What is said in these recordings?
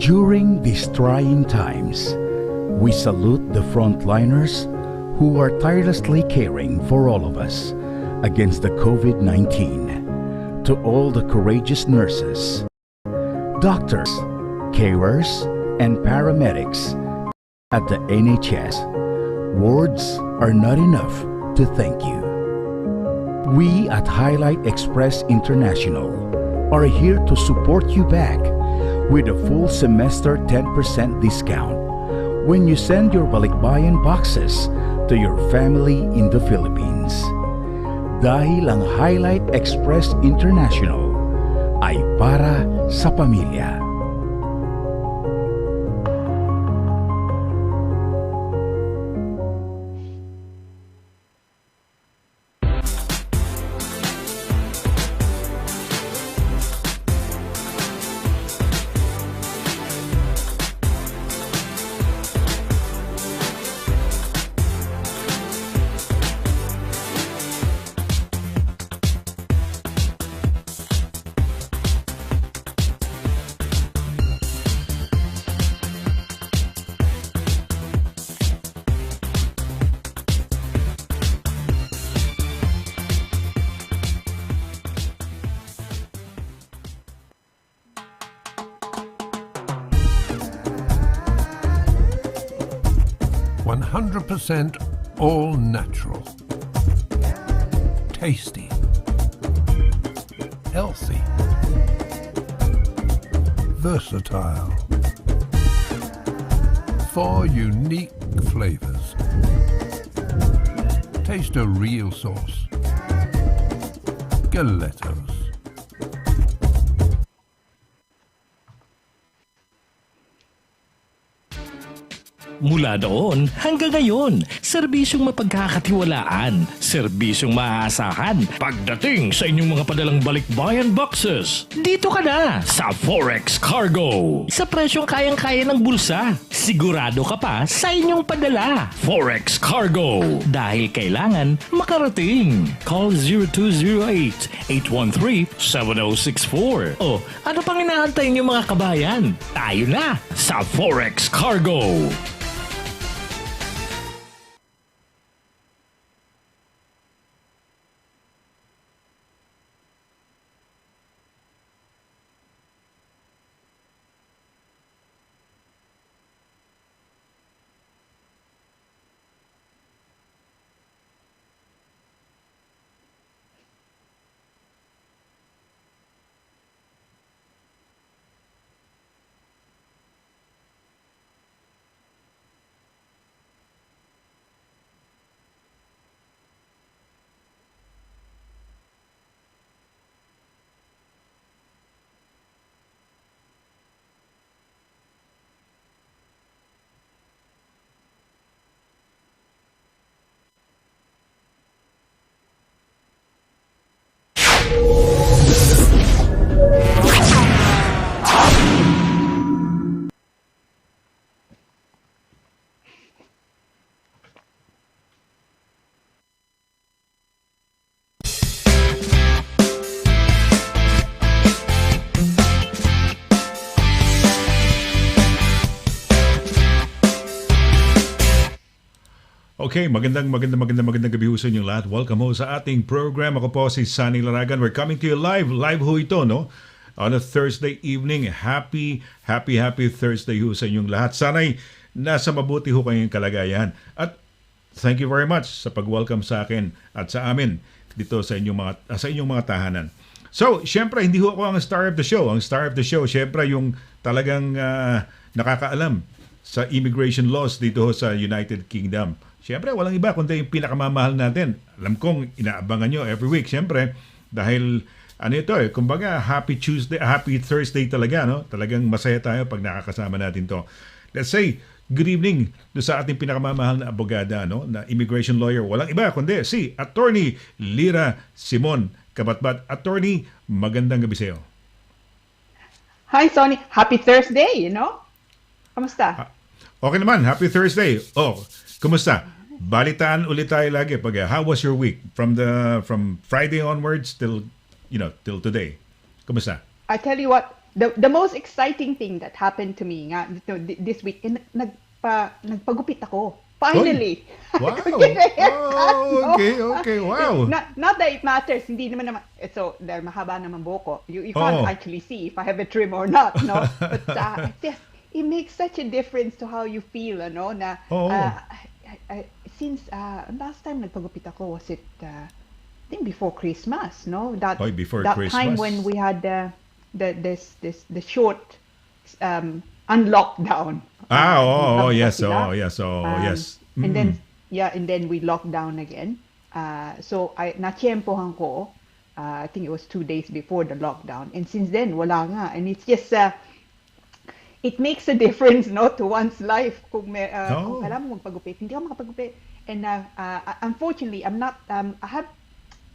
During these trying times, we salute the frontliners who are tirelessly caring for all of us against the COVID-19. To all the courageous nurses, doctors, carers, and paramedics at the NHS, words are not enough to thank you. We at Highlight Express International are here to support you back with a full semester 10% discount when you send your balikbayan boxes to your family in the Philippines. Dahil ang Highlight Express International ay para sa pamilya. %100% all natural, tasty, healthy, versatile, 4 unique flavors. Taste a real sauce. Galetos. Mula doon hanggang ngayon, serbisyong mapagkakatiwalaan, serbisyong maaasahan pagdating sa inyong mga padalang balikbayan boxes. Dito ka na sa Forex Cargo. Sa presyong kayang-kaya ng bulsa, sigurado ka pa sa inyong padala. Forex Cargo. Dahil kailangan makarating. Call 0208-813-7064. O ano pang inaantay niyo mga kabayan? Tayo na sa Forex Cargo. Okay, magandang gabi ho sa inyong lahat. Welcome ho sa ating program. Ako po si Sonny Laragan. We're coming to you live. Live ho ito, no? On a Thursday evening. Happy Thursday ho sa inyong lahat. Sana'y nasa mabuti ho kayong kalagayan. At thank you very much sa pag-welcome sa akin at sa amin dito sa inyong mga tahanan. So, syempre, hindi ho ako ang star of the show. Ang star of the show, syempre, yung talagang nakakaalam sa immigration laws dito ho sa United Kingdom. Siyempre, walang iba kundi yung pinakamamahal natin. Alam kong inaabangan nyo every week. Siyempre, dahil kumbaga happy Thursday talaga, no? Talagang masaya tayo pag nakakasama natin to. Let's say, good evening do sa ating pinakamamahal na abogada, no? Na immigration lawyer. Walang iba kundi si Attorney Lira Simon-Cabatbat. Attorney, magandang gabi sa iyo. Hi, Sonny. Happy Thursday, Kamusta? Okay naman. Happy Thursday. Kumusta? Balitaan ulit tayo lagi pag how was your week from Friday onwards till today. Kumusta? I tell you what, the most exciting thing that happened to me nga this week, nagpagupit ako. Finally. Wow. Oh, Okay. Wow. Not that it matters. Hindi naman. So, dahil mahaba naman buhok ko. You can't actually see if I have a trim or not, no? But it makes such a difference to how you feel, ano, na since last time nagpagupit ako, was it I think before Christmas, no? Before that Christmas. time when we had the short unlockdown. Yes. Yes. And then we locked down again. So na-tiyempohan ko. I think it was 2 days before the lockdown. And since then, wala nga. And it's just, it makes a difference, no, to one's life. Kung kailangan mo magpagupit, hindi ako makapagupit. And unfortunately, I'm not,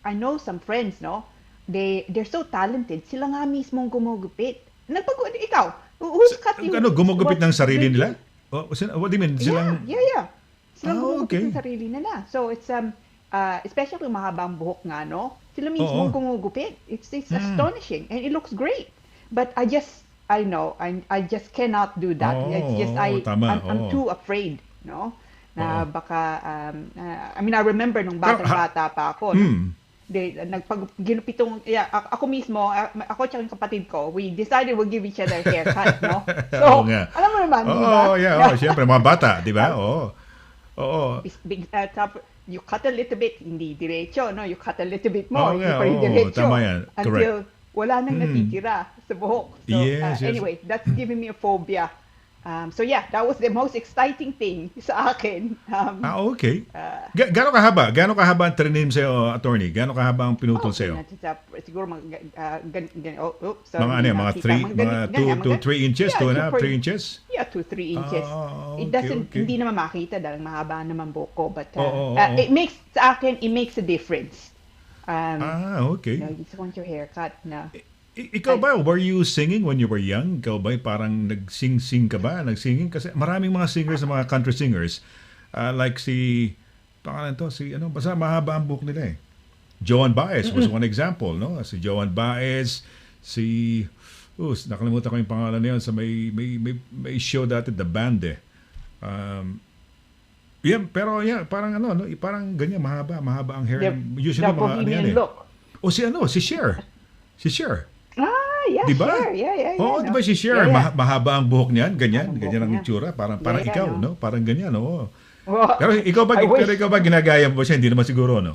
I know some friends, no, they're so talented. Sila nga mismong gumugupit. Ikaw, who's cut you? Gumugupit ng sarili nila? What do you mean? Silang... Yeah. Silang gumugupit ng okay. sarili nila. So it's especially mahabang buhok nga, no? Sila mismo gumugupit. It's astonishing and it looks great. But I just cannot do that. It's just I'm too afraid, no? Na baka I remember nung bata pa ako. Ako mismo, ako at yung kapatid ko, we decided we'll give each other a haircut, no? So, alam mo naman, di ba? Siyempre, mga bata, di ba? You cut a little bit, hindi diretso, no? You cut a little bit more, hindi pa rin diretso. Tama yan. Until wala nang natitira sa buhok. So, yes. Anyway, that's giving me a phobia. So yeah, that was the most exciting thing sa akin. Okay. Gano'ng kahaba ang trinim sa'yo, attorney? Gano'ng kahaba ang pinutol sa'yo? Siguro mga 2-3 inches, 2.5-3 inches? Yeah, 2-3 inches. It doesn't, hindi naman makita dahil mahaba naman buhok ko. But it makes, sa akin, it makes a difference. Okay. You just want your haircut na. Ikaw ba, were you singing when you were young? Ikaw ba parang nagsing-sing ka ba? Nagsinging? Kasi maraming mga singers, mga country singers, like basta mahaba ang buhok nila eh. Joan Baez was one example, no? Si Joan Baez, nakalimutan ko yung pangalan na yun, sa may show dati, The Band eh. Parang no? Parang ganyan, mahaba ang hair. Usually mga look. Si Cher. Yeah, diba? Cher. Yeah. Diba si Cher? Yeah. Mahaba ang buhok niyan, ganyan ang itsura, parang ikaw, no? Parang ganyan, no? Pero ikaw ba ginagaya mo siya? Hindi naman siguro, no?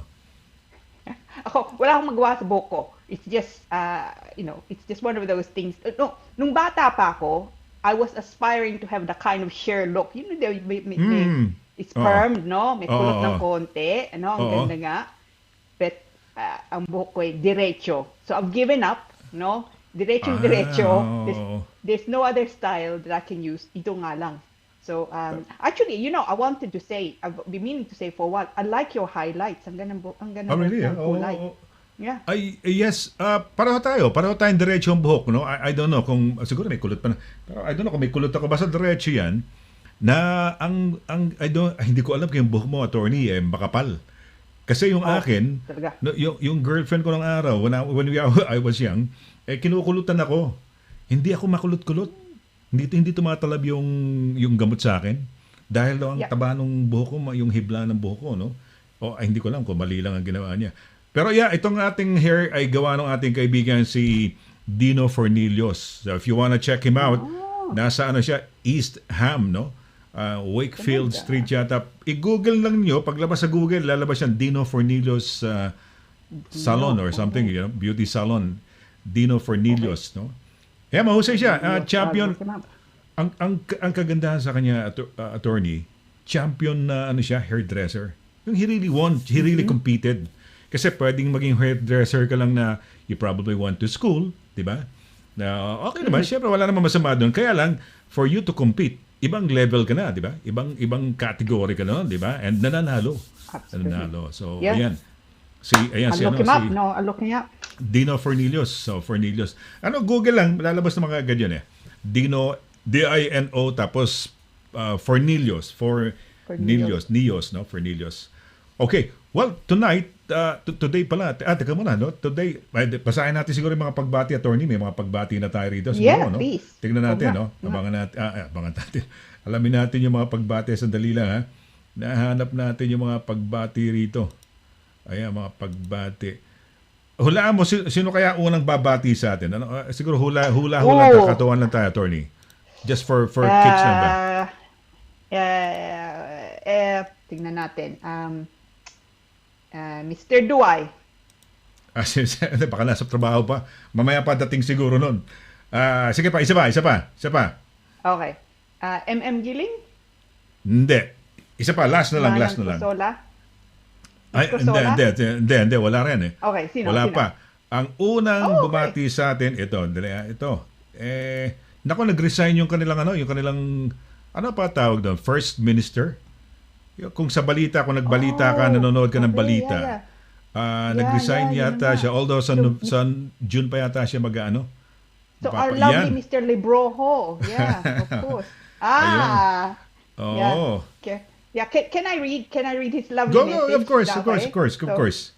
Ako, wala akong magawa sa buhok ko. It's just, it's just one of those things. No, nung bata pa ako, I was aspiring to have the kind of Cher look. You know, it's permed, no? May kulot ng konti, ano? Ang ganda nga. But, ang buhok ko ay diretso. So, I've given up. No, diretso. There's no other style that I can use. Ito nga lang. So actually, I wanted to say, I've been meaning to say for a while, I like your highlights. Ang ganda really? kulay. Yeah. Yes, pareho tayong diretso ang buhok, no? I don't know kung siguro may kulot pa na. Pero I don't know kung may kulot ako, basta diretso 'yan. Na hindi ko alam kung yung buhok mo, attorney, makapal. Kasi yung akin, yung girlfriend ko ng araw, when I was young, kinukulutan ako. Hindi ako makulot-kulot. Hindi tumatalab yung gamot sa akin. Dahil ang taba ng buhok ko, yung hibla ng buhok ko, no? Hindi ko alam kung mali lang ang ginawa niya. Pero itong ating hair ay gawa ng ating kaibigan si Dino Fornillos. So if you wanna check him out, nasa siya, East Ham, no? Wakefield Street yata. I-google lang niyo, paglabas sa Google, lalabas yan Dino Fornillos Salon or something, beauty salon. Dino Fornillos, no? Mahusay siya. Champion. Ang kagandahan sa kanya, attorney, champion na siya, hairdresser. He really competed. Kasi pwedeng maging hairdresser ka lang na you probably went to school, di ba? Na okay naman, syempre wala namang masama doon. Kaya lang, for you to compete, ibang level ka na, di ba? Ibang category ka na, di ba? And nananalo. So, ayan. I'm looking up. Dino Fornillos. So, Fornillos. Google lang, lalabas na mga agad yun eh. Dino, D-I-N-O, tapos Fornillos. Fornillos, no? Fornillos. Okay. Well, tonight, today pala, teka muna, no? Today, basahin natin siguro yung mga pagbati, attorney. May mga pagbati na tayo rito. Siguro, Yeah, no? please. Tingnan natin, Oo no? Abangan natin, abangan natin. Alamin natin yung mga pagbati. Sandali lang, ha? Nahanap natin yung mga pagbati rito. Ayan, mga pagbati. Hulaan mo, sino kaya unang babati sa atin? Ano, siguro hula kakatuan lang tayo, attorney. Just for kicks lang ba? Tingnan natin. Mr. Duay. Baka nasa trabaho pa. Mamaya pa dating siguro nun. Sige pa, isa pa. Okay. MM Giling? Hindi. Isa pa, last na lang. Sola? Ay, hindi, wala rin eh. Okay, sino? Wala sino? pa. Ang unang Okay. bumati sa atin, ito. Nako, nag-resign yung kanilang ano pa tawag doon? First Minister? Kung sa balita, kung nagbalita ka, nanonood ka ng okay, balita, nag-resign yun yata na. siya. Although sa June pa yata siya mag-ano. So, our lovely Mr. Librojo. Yeah, of course. Oo. Yeah. Okay. Yeah, can I read his lovely Go, message? of course.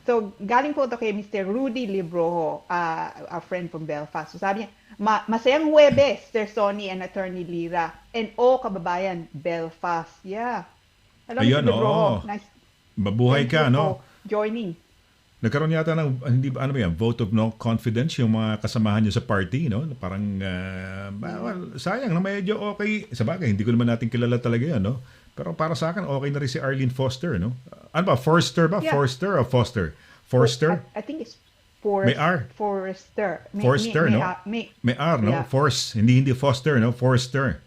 So, galing po ito kay Mr. Rudy Librojo, a friend from Belfast. So, sabi niya, masayang Huwebes, Sir Sonny and Attorney Lira. And kababayan, Belfast. Yeah. Hello, Ayun, Mr. Librojo. Nice. Mabuhay Thank ka, you no? for joining. Nagkaroon yata ng vote of no confidence yung mga kasamahan niyo sa party, no? Parang sayang na medyo okay. Sabagay, hindi ko naman natin kilala talaga 'yan, no? Pero para sa akin okay na rin si Arlene Foster, no? Ano ba? Forster ba? Yeah. Forster o Foster? Forster? I think it's Forster. May R. Forster. Forster, no? May R, no? Yeah. Force. Hindi Foster, no? Forster.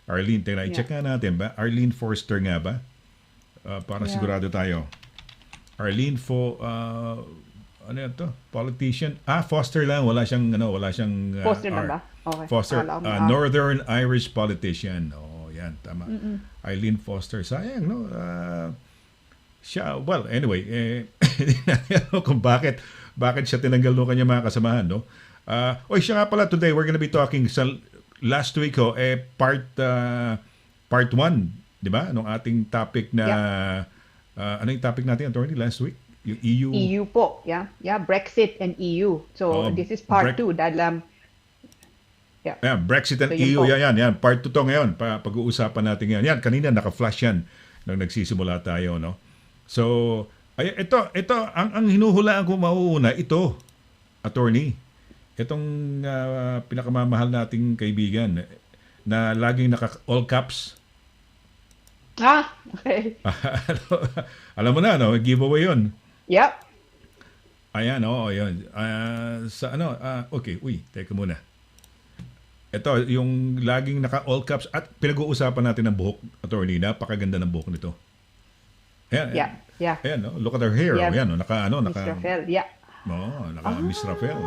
Arlene, tingnan, i-check nga natin ba? Arlene Forster nga ba? Para sigurado tayo. Arlene ano yan to? Politician. Foster lang, wala siyang Foster R. lang ba? Okay. Foster, Akala ko, Northern Irish politician. Yan, tama. Arlene Foster, sayang, no? Siya, well, anyway, hindi na alam kung bakit siya tinanggal ng kanya mga kasamahan, no? Siya nga pala, today we're gonna be talking sa last week part 1, di ba? Nung ating topic na ano yung topic natin, attorney, last week? Yung EU. EU po, yeah. Yeah, Brexit and EU. So, this is part 2 dahil Brexit and So, yun EU, po. yan. Part 2 to ngayon. Pag-uusapan natin ngayon. Yan, kanina naka-flash yan nung nagsisimula tayo, no? So, ito, ang hinuhulaan ko mauuna, ito, attorney. Itong pinakamamahal nating kaibigan na laging naka-all caps. Okay. Alam mo na, no? Giveaway yun. Yep. Ayan, yun. Okay, teka muna. Ito, yung laging naka-all caps at pinag-uusapan natin ng buhok, attorney. Napakaganda ng buhok nito. Ayan, Yeah. Ayan, no? Look at her hair. Yeah. Ayan, naka Miss Rafael, yeah. Miss Rafael.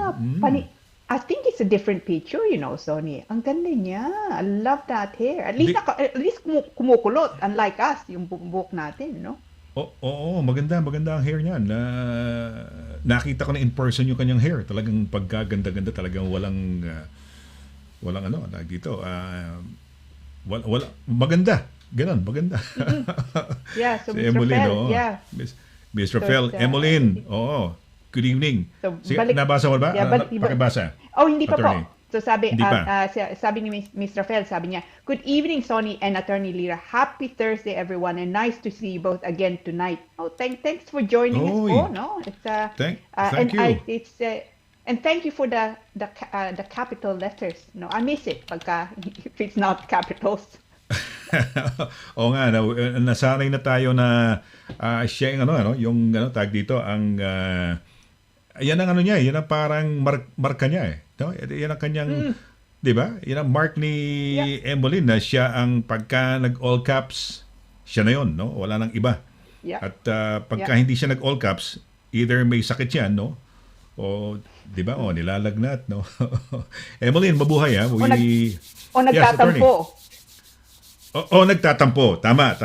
I think it's a different picture, Sonny. Ang ganda niya. I love that hair. At least kumukulot. Unlike us, yung buhok natin, no? Oo, maganda ang hair niyan. Nakita ko na in person yung kanyang hair. Talagang pagkaganda-ganda, talagang walang dito. Wala, maganda. Ganon, maganda. Yeah, so Si Miss Emmeline, Rafael, yeah. Miss Rafael, Emmeline, Good evening. So, Sige, nabasa mo ba? Yeah, Pakibasa. Hindi pa Attorney. po. So sabi Hindi pa. sabi ni Miss Rafael, sabi niya, "Good evening, Sonny and Attorney Lira. Happy Thursday, everyone, and nice to see you both again tonight." Thanks for joining us. No, it's Thank you. And thank you for the capital letters. No, I miss it if it's not capitals. Oo nga, nasanay na tayo na siya yung tag dito ang yan ang niya, yan ang parang marka niya no? Yan ang kanyang 'di ba? Yan ang mark ni Emmeline na siya ang pagka nag-all caps, siya na 'yon, no? Wala nang iba. Yeah. At pagka hindi siya nag-all caps, either may sakit yan, no? O 'di ba? Nilalagnat, no? Emmeline, mabuhay ha. Nagtatampo. Nagtatampo. Tama.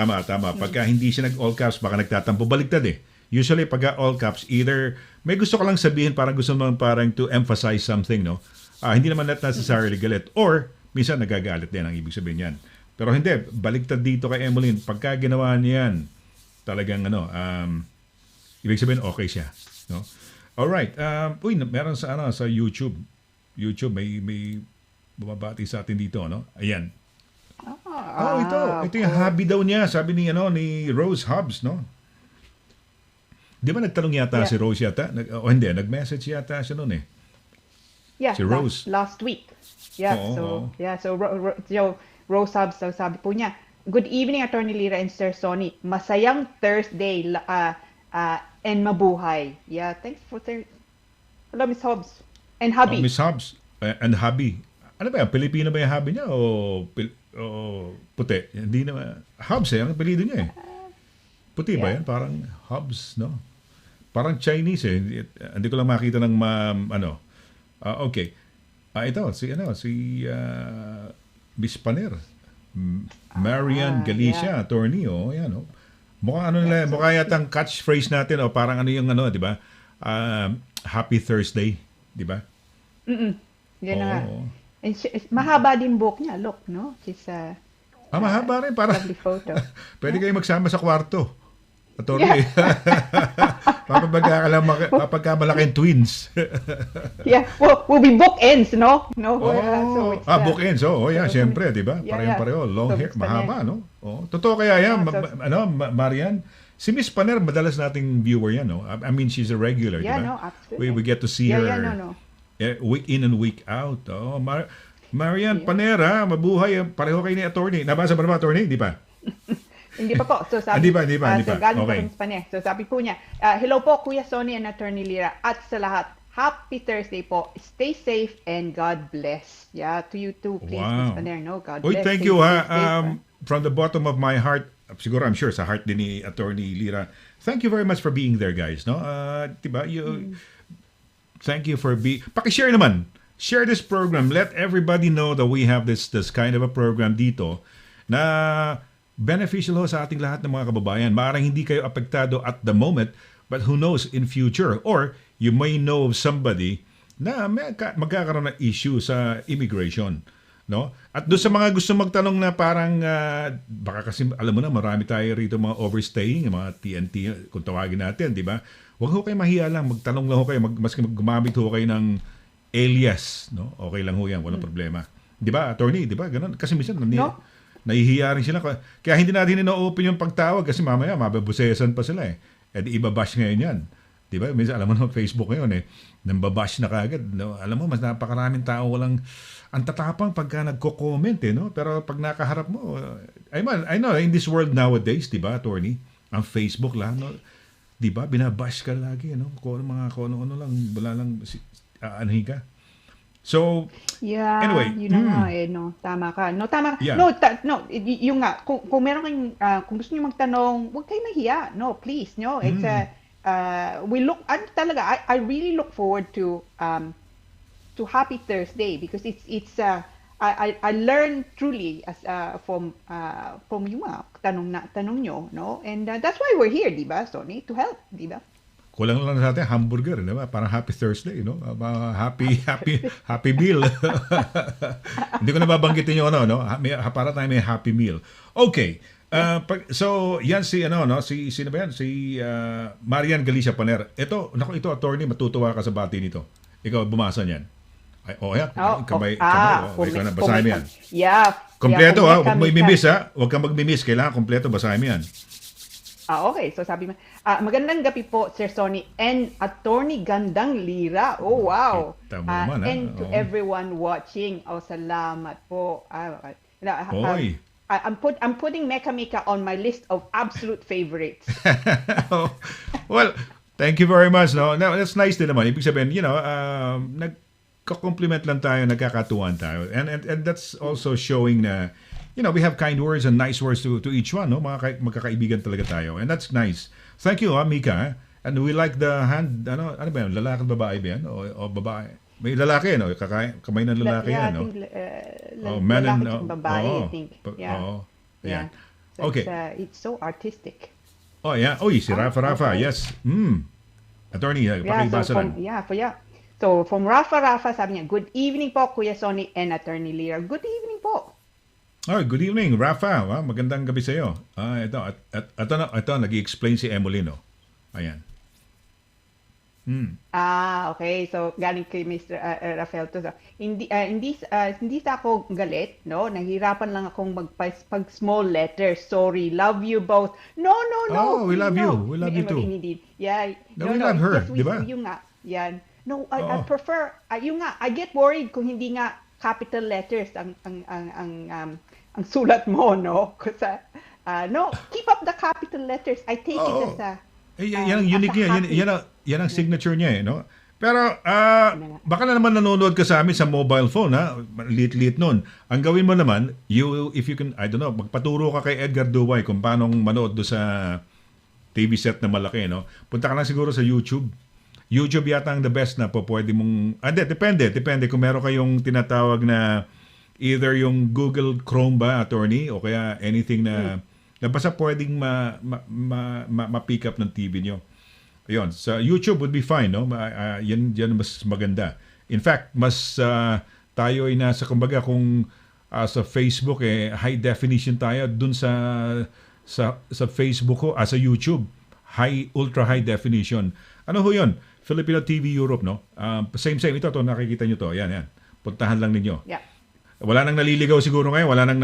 Pagka hindi siya nag-all caps, baka nagtatampo. Baliktad Usually, pagka all caps, either may gusto ka lang sabihin, parang gusto naman parang to emphasize something, no? Hindi naman necessarily galit. Or, minsan nagagalit din ang ibig sabihin yan. Pero hindi, baliktad dito kay Emmeline. Pagka ginawa niya yan, talagang ibig sabihin okay siya, no? All right. Meron sa YouTube. YouTube may bumabati sa atin dito, no? Ayan. Ito yung hobby daw niya, sabi ni Rose Hobbs, no? Di ba nagtanong yata si Rose yata? Hindi, nag-message yata siya noon eh. Yeah, si Rose. Last week. Yeah, so Rose Hobbs, so sabi po niya, good evening, Attorney Lira and Sir Sonny. Masayang Thursday and mabuhay. Yeah, thanks for hello, Miss Hobbs. And hubby. Miss Hobbs and hubby. Ano ba yan? Pilipino ba yung hubby niya o puti? Hindi naman. Hobbs ang apelido niya eh. Puti ba yan? Parang Hobbs, no? Parang Chinese eh. Hindi ko lang makita ng okay. Ito, si Miss Paner. Marian Galicia, attorney, yan, no? Mukha yatang catchphrase natin, parang di ba? Happy Thursday, di ba? Yan na. And mahaba din buhok niya, look, no? She's mahaba rin, para lovely photo. Pwede kayo magsama sa kwarto. Attorney. Papagkamalaking twins. Yeah, we'll be bookends, no? Bookends. Siyempre, di ba? Pareho. Long hair, mahaba, no? Totoo kaya yan, Marian? Si Miss Paner, madalas nating viewer yan, no? I mean, she's a regular, di ba? No, absolutely. We get to see her week in and week out. Marian Paner, mabuhay. Pareho kayo ni attorney. Nabasa ba attorney? Di ba? Hindi pa po. So sabi, Hindi pa. So galing pa rin sa Spanya. So sabi po niya, hello po Kuya Sonny and Attorney Lira at sa lahat. Happy Thursday po. Stay safe and God bless. Yeah, to you too, please, Miss Paner. No, God bless. Thank you from the bottom of my heart. Siguro I'm sure sa heart din ni Attorney Lira. Thank you very much for being there, guys. No, diba? Thank you for Paki-share naman. Share this program. Let everybody know that we have this kind of a program dito na beneficial sa ating lahat ng mga kababayan. Maaaring hindi kayo apektado at the moment, but who knows in future? Or you may know of somebody na magkakaroon ng issue sa immigration. No? At doon sa mga gusto magtanong na parang, baka kasi alam mo na, marami tayo rito mga overstaying, mga TNT, kung tawagin natin, di ba? Huwag ho kayo mahiya lang, magtanong lang ho kayo, maski gumamit ho kayo ng alias. No? Okay lang ho yan, walang problema. Di ba, attorney? Di ba? Ganun. Kasi minsan, nahihiya rin sila. Kaya hindi natin ino-open yung pagtawag kasi mamaya mababusesan pa sila eh. At ibabash ngayon yan. Di ba? Minsan, alam mo na Facebook ngayon eh, nambabash na kagad. No? Alam mo, mas napakaraming tao walang ang tatapang pagka nagko-comment eh, no? Pero pag nakaharap mo, I know, in this world nowadays, di ba, attorney? Ang Facebook lang, no? Di ba? Binabash ka lagi, no? Kung ano lang, wala lang, anuhin ka. So, anyway. Tama ka. No, tama. Yeah. Yung nga, kung meron kayong, kung gusto niyo magtanong, huwag kayo mahiya. No, please, no. It's, I really look forward to Happy Thursday because it's I learn truly as from yung mga tanong nyo, no? And that's why we're here, di ba, Sonny? To help, di ba? Kulang lang sa atin hamburger, di ba? Parang Happy Thursday, no? Happy meal. Hindi ko na babanggitin yung no? Para tayo may happy meal. Okay. So, yan sino ba yan? Si Marian Galicia Paner. Ito, attorney, matutuwa ka sa bati nito. Ikaw, bumasa niyan. Kamay. Ikaw na, basahin mo yan. Yeah. Kompleto, huwag mo imimiss, ha? Huwag kang mag-mimiss. Kailangan kompleto, basahin mo yan. Okay. So sabi mo, magandang gabi po, Sir Sonny and Attorney Gandang Lira. Oh, wow. And to everyone watching. Salamat po. I'm putting Meka Meka on my list of absolute favorites. Well, thank you very much. No, that's nice din naman. Ibig sabihin, nagko-compliment lang tayo, nagkakatuwan tayo. And that's also showing na we have kind words and nice words to each one, no? Magkakaibigan talaga tayo. And that's nice. Thank you, Mika. And we like the hand, ano ba yan? Lalaki at babae ba yan? O babae? May lalaki, no? Kamay ng lalaki yan, no? Man and babae, I think. Yeah. So okay. It's so artistic. Oh, yeah. Si Rafa. Yes. Attorney, pakibasa lang. So, from Rafa, sabi niya, good evening po, Kuya Sonny and Attorney Lira. Good evening po. Oh, good evening, Rafa. Magandang gabi sa iyo. Ito, nag-i-explain si Emily, no? Ayan. Okay. So, galing kay Mr. Rafael to. So, hindi sa ako galit, no? Nahihirapan lang akong pag small letters. Sorry, love you both. No, no, no. Oh, we love you. No. We love you too. Hindi. Yeah. No, we love her, Just di ba? Yung nga. Yan. No, I Oo. prefer, yung nga, I get worried kung hindi nga capital letters ang sulat mo, no? Kasi, no, keep up the capital letters. I take it Oo. as a, Yan ang unique as a niya. happy- Yan ang signature niya, no? Pero, Ano nga? baka na naman nanonood ka sa amin sa mobile phone, ha? Liit-liit nun. Ang gawin mo naman, if you can, I don't know, magpaturo ka kay Edgar Duway kung paano manood do sa TV set na malaki, no? Punta ka lang siguro sa YouTube. YouTube yata ang the best na po pwede mong... depende kung meron kayong tinatawag na either yung Google Chrome ba, attorney, o kaya anything na basta pwedeng ma-pick up ng TV nyo. Ayun, sa YouTube would be fine, no? Yan mas maganda. In fact, mas tayo ay nasa, kumbaga, kung sa Facebook, high definition tayo, dun sa Facebook ko, sa YouTube, ultra high definition. Ano ho yun? Filipino TV Europe, no? Same. Ito, nakikita nyo to. Yan. Puntahan lang ninyo. yeah. Wala nang naliligaw siguro ngayon. Wala nang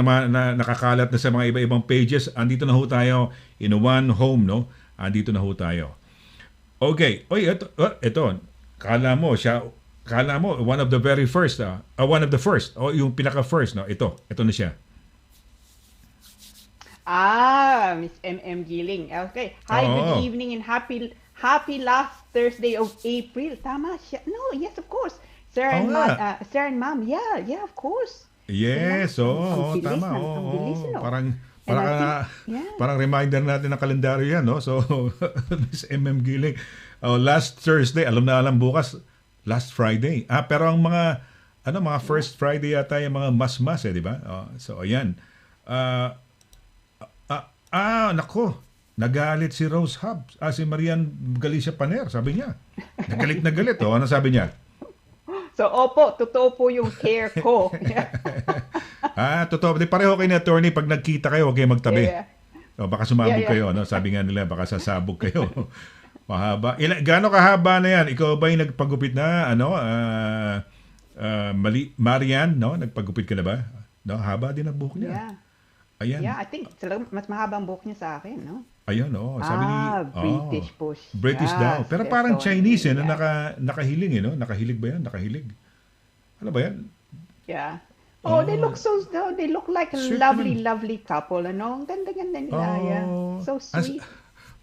nakakalat na sa mga iba-ibang pages. Andito na ho tayo in one home, no? Andito na ho tayo. Okay. Oy, ito. Kala mo, one of the very first, one of the first, o yung pinaka-first, no? Ito na siya. Miss M.M. Giling. Okay. Hi, Oo. good evening and happy last Thursday of April. Tama siya. No, yes, of course. Sir and ma'am. Yeah, of course. Yes, Ang bilis tama. ang bilis, no? Parang And I parang, think, yeah. parang reminder natin ng kalendaryo yan, no? So, Miss MM Giling, last Thursday, alam bukas, last Friday. Pero ang mga first Friday yata yung mga mas-mas, di ba? So, ayan. Nako, nagalit si Rose Hubs. Si Marian Galicia Paner, sabi niya. Nagalit. Ano sabi niya? So, opo, totoo po yung care ko. Totoo. Di pareho kayo ni attorney, pag nagkita kayo, huwag kayo magtabi. Yeah. Baka sumabog Yeah. kayo, no? Sabi nga nila, baka sasabog kayo. Mahaba. Gaano kahaba na yan? Ikaw ba yung nagpagupit na, Marian, no? Nagpagupit ka na ba? No? Haba din ang buhok niya. Yeah. Ayan. Yeah, I think talagang mas mahaba ang buhok niya sa akin, no? Ayan, sabi ni... British po siya. British daw. Pero Yes, parang so, Chinese, yeah. nakahiling, no? Nakahilig ba yan? Nakahilig. Ano ba yan? Yeah. They look like a Sweet lovely couple, ano? Ang ganda nila, yeah. So sweet.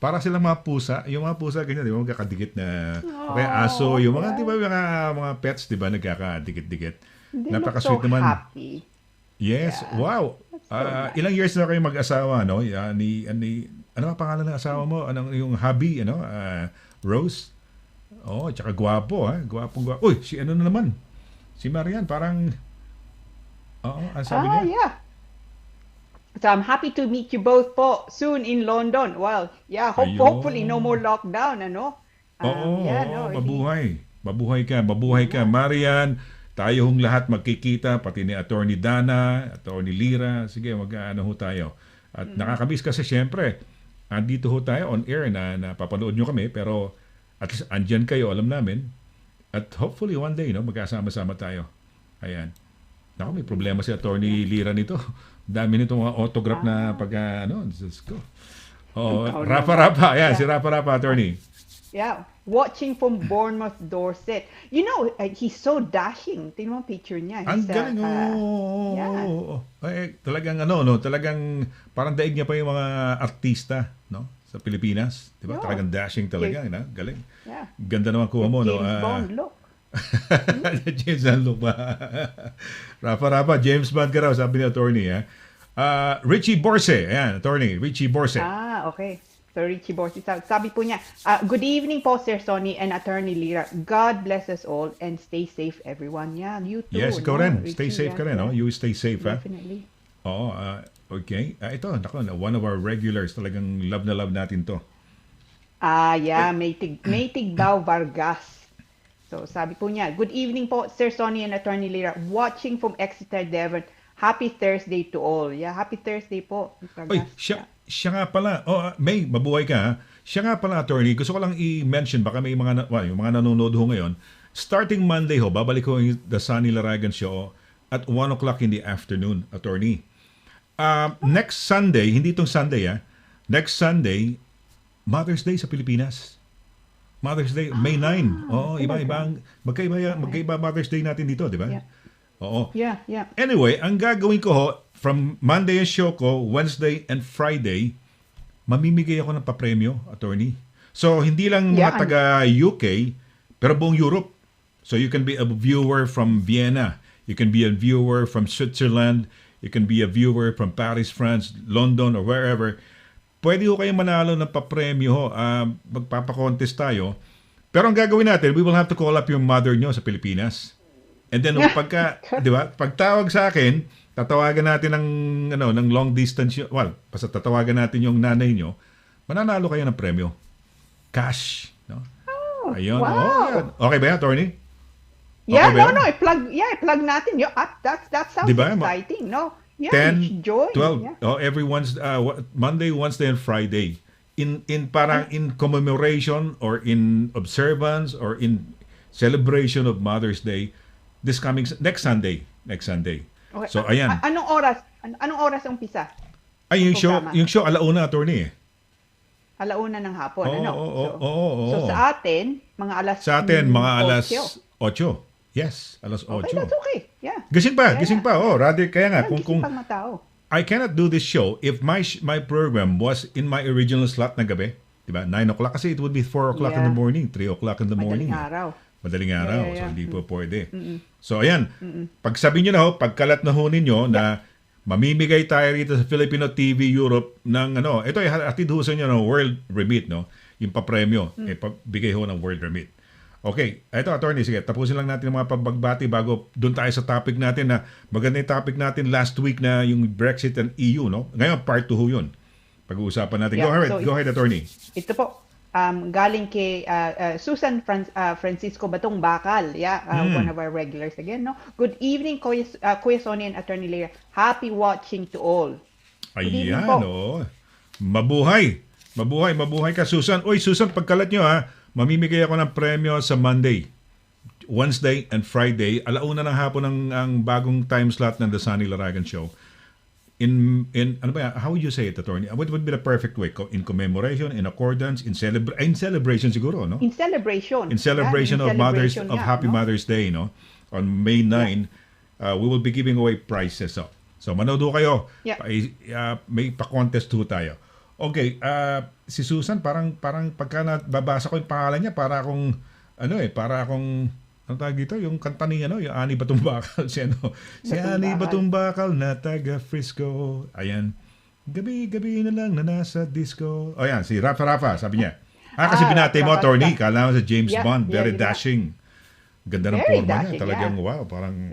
Para silang mga pusa. Yung mga pusa, ganyan, di ba? Magkakadikit na... Kaya aso, yung mga, di ba, mga pets, di ba? Nagkakadikit-dikit. They look Napaka-sweet so naman. happy. Yes. Yeah. Wow. That's so Ilang years na kayo mag-asawa, no? Ano ang pangalan ng asawa mo? Anong yung hubby, Rose? Tsaka gwapo, ha? Gwapong. Uy, si ano na naman? Si Marian, parang... ang sabi niya? Yeah. So I'm happy to meet you both po soon in London. Well, yeah, Ayun. hopefully no more lockdown, ano? Mabuhay. Mabuhay ka. Marian, tayo hong lahat magkikita, pati ni Attorney Dana, Attorney Lira. Sige, mag-ano ho tayo. At nakakamiss kasi syempre, andito ho tayo on air na napapanood nyo kami, pero at least andyan kayo, alam namin. At hopefully one day, magkasama-sama tayo. Ayan. Naku, may problema si Attorney Lira nito. Dami nito mga autograph na Diyos ko. Rafa. Ayan, si Rafa, Attorney. Yeah, watching from Bournemouth, Dorset. You know, he's so dashing. Tingnan mo ang picture niya. Ang He's, galing, yeah. Talagang talagang parang daig niya pa yung mga artista, no? Sa Pilipinas, 'di ba? Yeah. Talagang dashing talaga, galing. Yeah. Ganda naman kuha mo, no? James Bond look. James Bond look ba? Rafa, James Bond ka raw, sabi ni attorney, ha? Richie Borse, ayan, attorney, Richie Borse. Okay. So Richie Borsi, sabi po niya, good evening po, Sir Sonny and Attorney Lira. God bless us all and stay safe, everyone. Yeah, you too. Yes, ikaw rin. Stay safe ka rin, no? You stay safe, ha? Definitely. Oo, okay. Ito, one of our regulars. Talagang love na love natin to. Yeah, Maytig Bao Vargas. So, sabi po niya, good evening po, Sir Sonny and Attorney Lira. Watching from Exeter, Devon. happy Thursday to all. Yeah, happy Thursday po. Mr. Oy, Gas. siya nga pala. Oh, May, mabuhay ka ha. Siya nga pala, attorney. Gusto ko lang i-mention, baka may mga, yung mga nanonood ho ngayon. Starting Monday ho, babalik ho yung The Sonny Laragan Show at 1 o'clock in the afternoon, attorney. Next Sunday, hindi itong Sunday next Sunday, Mother's Day sa Pilipinas. Mother's Day, May 9. Oo, iba-ibang, magkaiba Mother's Day natin dito, di ba? Yeah. Oo. Yeah, yeah. Anyway, ang gagawin ko ho, from Monday ang show ko, Wednesday and Friday, mamimigay ako ng papremyo, attorney. So, hindi lang mga Yeah, taga UK, pero buong Europe. So, you can be a viewer from Vienna. You can be a viewer from Switzerland. You can be a viewer from Paris, France, London, or wherever. Pwede ho kayong manalo ng papremyo ho. Magpapakontest tayo. Pero ang gagawin natin, we will have to call up yung mother nyo sa Pilipinas. And then, di ba, pagtawag sa akin, tatawagan natin ng long distance, basta tatawagan natin yung nanay nyo, mananalo kayo ng premyo. Cash. No? Ayun. wow. Yan. Okay ba yan, attorney? Yeah, Okay ba yan? i-plug natin. That sounds Diba? exciting, no? Yeah, 10, joy. 12, Yeah. every Monday, Wednesday, and Friday. In parang in commemoration or in observance or in celebration of Mother's Day this coming next Sunday. Okay. So ayan. Anong oras? Anong oras ang umpisa? Ay programa? yung show alauna, attorney. Alauna ng hapon, ano? Oo. So sa atin, mga alas Sa atin mga alas 8. 8. Yes, alas 8. Okay, that's okay. Yeah. Gising pa. Oh, rather kaya nga Yeah, kung gising pang matao. I cannot do this show if my program was in my original slot na gabi, 'di ba? 9 o'clock kasi it would be 4 o'clock in the Yeah. morning, 3 o'clock in the morning. Madaling araw. Yeah. So hindi po pwede. So ayan, pag sabi niyo na ho, pagkalat na ho ninyo na mamimigay tayo rito sa Filipino TV Europe ng ito ay hatid ho sa inyo ng World Remit, no? Yung papremyo, bigay ho ng World Remit. Okay, ito attorney, sige, tapusin lang natin ang mga pagbati bago doon tayo sa topic natin na maganda yung topic natin last week na yung Brexit and EU, no? Ngayon, part 2 ho yun. Pag-uusapan natin. Yeah, Go ahead, attorney. Ito po, galing kay Susan Francisco Batong Bakal. Yeah, one of our regulars again, no? Good evening, Kuya Sonny and Attorney Lira. Happy watching to all. Ayan, oh. Mabuhay ka, Susan. Oy, Susan, pagkalat nyo ha, mamimigay ako ng premyo sa Monday, Wednesday, and Friday. Alauna ng hapon ang bagong time slot ng The Sonny Laragan Show. In ano ba, how would you say it, attorney? What would be the perfect way? In commemoration, in accordance, in celebration siguro, no? In celebration. In celebration of Happy Mother's Day, no? On May 9, we will be giving away prizes. So manood ho kayo. Yeah. May pa-contest ho tayo. Okay, si Susan parang pagka nababasa ko yung pangalan niya para akong ano tawag dito, yung kanta ni yung Ani Batumbakal, si Ani Batumbakal na taga Frisco. Ayan. Gabi na lang na nasa disco. O yan, si Rafa, sabi niya. Kasi binatay mo, attorney, kala mo sa James Bond, very dashing. Ganda ng Very forma niya, dashing, talagang wow, parang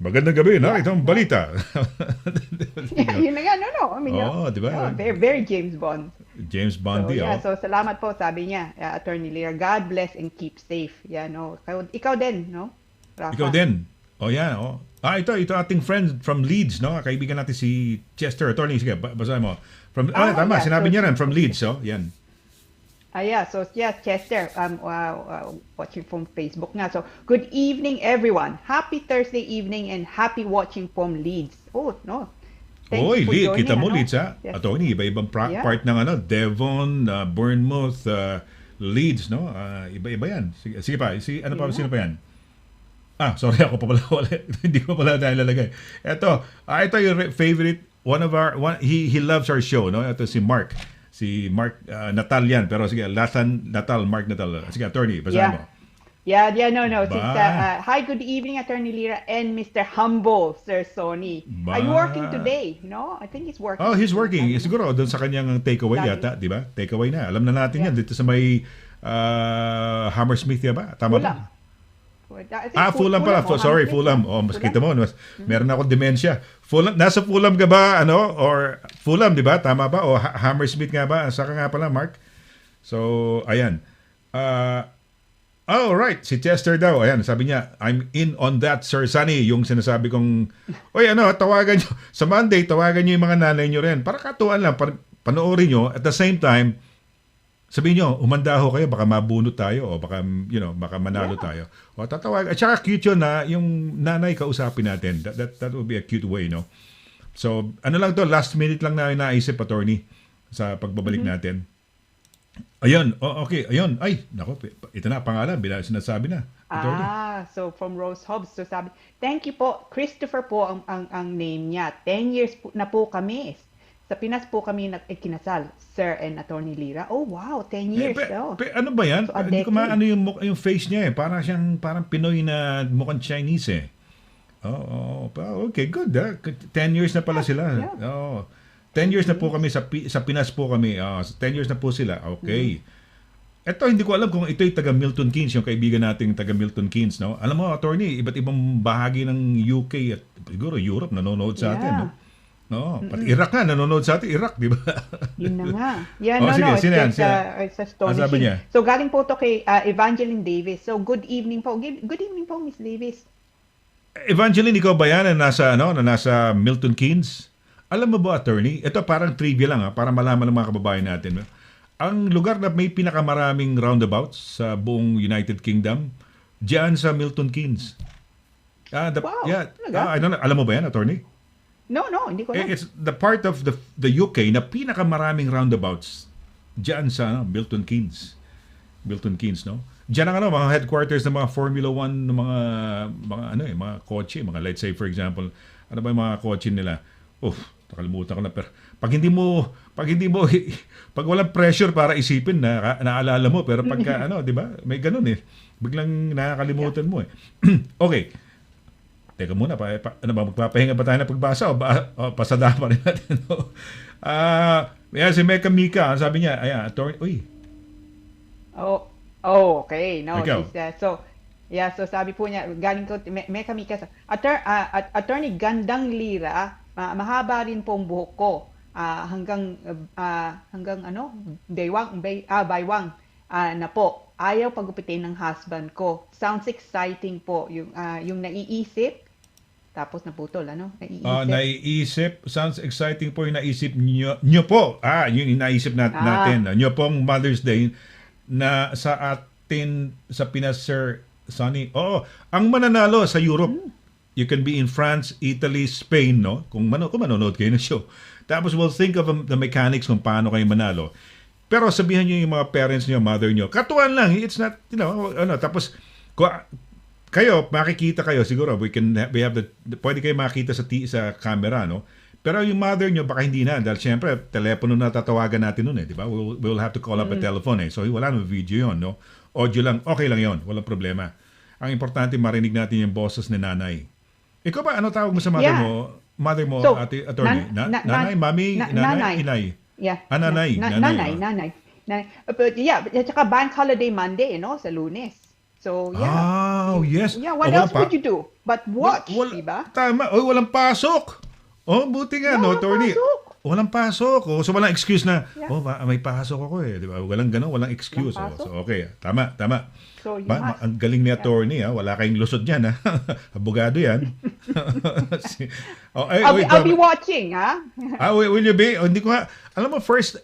magandang gabi, ito ang balita. Yun na nga, no. I mean, diba? Very, very James Bond. James Bondy, So salamat po, sabi niya, Attorney Lira. God bless and keep safe. No. Ikaw din, no? Rafa. Ikaw din. Yan, ito ating friend from Leeds, no? Kaibigan natin si Chester, attorney. Sige, basahin mo. Tama, sinabi niya rin, from Leeds, yan. So Chester, watching from Facebook nga. So, good evening everyone. Happy Thursday evening and happy watching from Leeds. Oh, no. Thanks for Leeds, joining, kita mo Leeds, ha? Yes. Attorney, iba-ibang part ng Devon, Bournemouth, Leeds, no? Iba-iba yan. Sige pa, sino pa yan? Sorry, ako pa pala ulit. Hindi ko pala nalalagay. Ito yung favorite, he loves our show, no? Ito si Mark. Si Mark Natal yan. Pero sige, Mark Natal. Sige, attorney, basahin mo. No. Hi, good evening, Attorney Lira and Mr. Humble, Sir Sonny. Are you working today? No? I think he's working. Oh, he's working. Siguro doon sa kanyang takeaway yata, di ba? Takeaway na. Alam na natin yan. Dito sa may Hammersmith yan ba? Tama ba? Fulham pala. Sorry, Fulham. Mas kita mo. Meron akong demensya. Nasa Fulham ka ba? Or Fulham, di ba? Tama ba? O Hammersmith nga ba? Saka nga pala, Mark. So, ayan. Oh, right. Si Chester daw. Ayan, sabi niya, I'm in on that, Sir Sonny. Yung sinasabi kong, oy, tawagan nyo. Sa Monday, tawagan nyo yung mga nanay nyo rin. Para katuan lang, panoorin nyo. At the same time, sabihin nyo, umanda ho kayo, baka mabunot tayo o baka, baka manalo tayo. O tatawag. At saka cute yun na yung nanay kausapin natin. That would be a cute way, no? So, ano lang to, last minute lang na naisip, attorney, sa pagbabalik natin. Ayun, okay, ayun. Ay, nako, ito na, pangalan, sinasabi na. Attorney. So from Rose Hobbs, so sabi, thank you po, Christopher po ang name niya. 10 years na po kami. Sa Pinas po kami kinasal, Sir and Attorney Lira. Oh, wow, 10 years. Ano ba yan? So, hindi ko maano yung face niya eh. Parang Pinoy na mukhang Chinese eh. Okay, good. 10 years na pala sila. Yeah. 10 years na po kami sa Pinas po kami. 10 years na po sila. Okay. Ito, hindi ko alam kung ito'y taga Milton Keynes, yung kaibigan nating taga Milton Keynes, no? Alam mo, attorney, iba't ibang bahagi ng UK at siguro Europe nanonood sa atin, no? No, pati Iraq nga nanonood sa atin, Iraq, di ba? Yun na nga. Yeah, sige, it's astonishing. So galing po to kay Evangeline Davis. So good evening po. Good evening po, Miss Davis. Evangeline, ikaw ba yan na nasa Milton Keynes? Alam mo ba, attorney? Ito parang trivia lang para malaman ng mga kababayan natin. Ang lugar na may pinakamaraming roundabouts sa buong United Kingdom, diyan sa Milton Keynes. Wow. Yeah. Alam mo ba yan, attorney? No, hindi ko alam. It's the part of the UK na pinakamaraming roundabouts diyan sa Milton Keynes. Milton Keynes, no? Diyan ang mga headquarters ng mga Formula 1 ng mga kotse, let's say for example, ano ba yung mga kotse nila? Nakalimutan ko na, pero pag walang pressure para isipin na naalala mo, pero pagka di ba? May ganun eh. Biglang nakakalimutan mo eh. Okay. Teka muna, magpapahinga ba tayo na pagbasa o pasada pa rin natin? Si Meka Mika, sabi niya, attorney, okay. No, so sabi po niya, galing ko, Meka Mika, Attorney Gandang Lira, mahaba rin pong buhok ko. Hanggang baywang na po. Ayaw pagupitin ng husband ko. Sounds exciting po. Yung naiisip, tapos naputol, naiisip. Sounds exciting po yung naisip nyo po. Yun yung naisip natin. Nyo pong Mother's Day na sa atin sa Pinas, Sir Sonny. Ang mananalo sa Europe, you can be in France, Italy, Spain, no? Kung manonood kayo ng show. Tapos we'll think of the mechanics kung paano kayo manalo. Pero sabihan nyo yung mga parents nyo, mother nyo, katuan lang. It's not, tapos kayo, makikita kayo, siguro, pwede kayo makita sa camera, no? Pero yung mother nyo, baka hindi na. Dahil syempre, telepono na tatawagan natin nun, di ba? We'll have to call up a telephone, So wala nang video yon, no? Audio lang, okay lang yon, walang problema. Ang importante, marinig natin yung boses ni nanay. Ikaw ba, ano tawag mo sa mother mo? Mother mo, so, ate, attorney? Nanay, mami, nanay, inay? Yeah. Nanay. But at saka bank holiday Monday, sa Lunes. So, yeah. Yes. Yeah, what else would you do? But watch, diba? Tama. Walang pasok. Buti nga, attorney. Walang pasok. So, walang excuse na, may pasok ako eh. Diba? Walang ganun, walang excuse. So, okay. Tama. So, ang galing ni attorney, wala kayong lusot dyan, ha? Abogado yan. I'll be watching, ha? Will you be? Hindi ko alam mo, first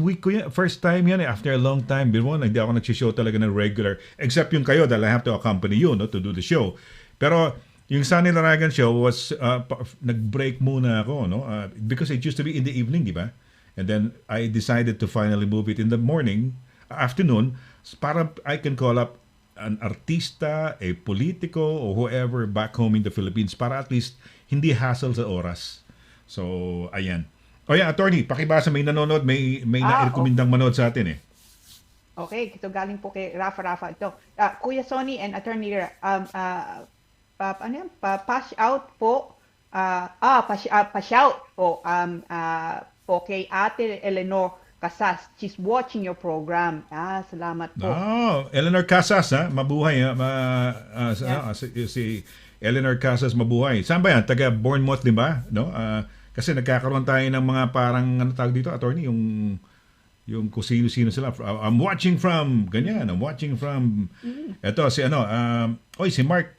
week ko yan, first time yan, after a long time. Before, hindi ako nag-show talaga ng regular, except yung kayo, dahil I have to accompany you, to do the show. Pero, yung Sonny Laragan show was, nag-break muna ako, because it used to be in the evening, di ba? And then, I decided to finally move it in the afternoon, para I can call up an artista, a politico, or whoever back home in the Philippines para at least hindi hassle sa oras. So, ayan. Attorney, pakibasa, may nanonood, may na-rekomendang manood sa atin eh. Okay, ito galing po kay Rafa ito. Kuya Sonny and Attorney Lira, pa-shout out po, pa-shout po kay Ate Eleanor Casas. She's watching your program. Salamat po. Eleanor Casas, mabuhay. Si Eleanor Casas, mabuhay. Saan ba yan? Taga Bournemouth, di ba? No? Kasi nagkakaroon tayo ng mga parang, tawag dito, attorney, yung yung kung sino-sino sila. I'm watching from, ganyan, I'm watching from, eto, si si Mark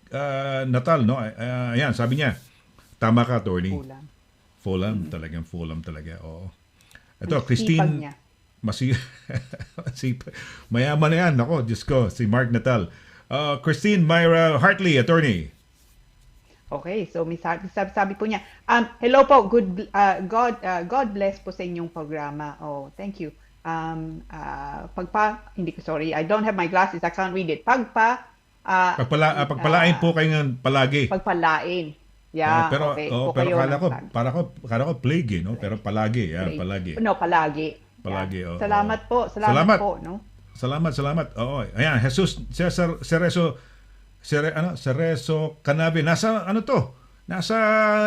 Natal, no? Ayan, sabi niya, tama ka, attorney. Fulham, talagang Fulham talaga, oo. Eto, Christine, mayaman na yan, ako, Diyos ko, si Mark Natal. Christine Myra Hartley, attorney. Okay, so sabi po niya, hello po, God bless po sa inyong programa. Oh, thank you. Sorry, I don't have my glasses, I can't read it. Pagpalain po kayo ng palagi. Pagpalain. Yeah, pero okay. pero kala ko plague, no? Pero palagi, palagi. No, palagi. Palagi, yeah. Salamat po, salamat po, no? Salamat. Oo. Ayan, Jesus Cerezo Canabe. Nasa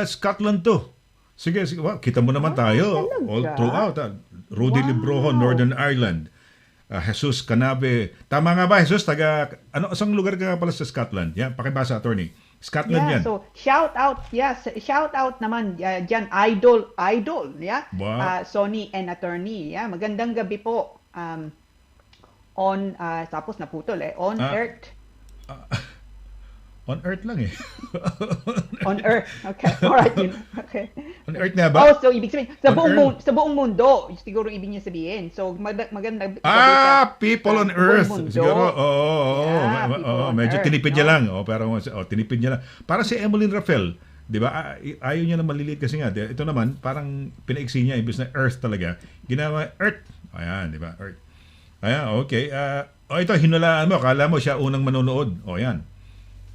Scotland to. Sige. Well, kita mo naman tayo. All throughout. Rudy Librojo, Northern Ireland. Jesus Canabe. Tama nga ba, Jesus? Asang lugar ka pala sa Scotland? Yan, pakibasa, attorney. Scotland yan. So shout out naman dyan, idol, yeah. Wow. Sonny and attorney, yeah. Magandang gabi po. Tapos naputol on Earth. On Earth lang eh. On Earth. Okay. All right. Okay. On Earth nga ba? So ibig sabihin sa buong mundo, siguro ibig niya sabihin. So maganda. People on Earth. Siguro. Medyo tinipid niya lang. Pero tinipid niya lang. Para si Emmeline Rafael, 'di ba? Ayaw niya na maliliit kasi nga. Ito naman parang pinaiksi niya imbes na Earth talaga. Ginawa Earth. Ayan, 'di ba? Earth. Ayan, okay. Ito hinulaan mo, akala mo siya unang manonood. Yan.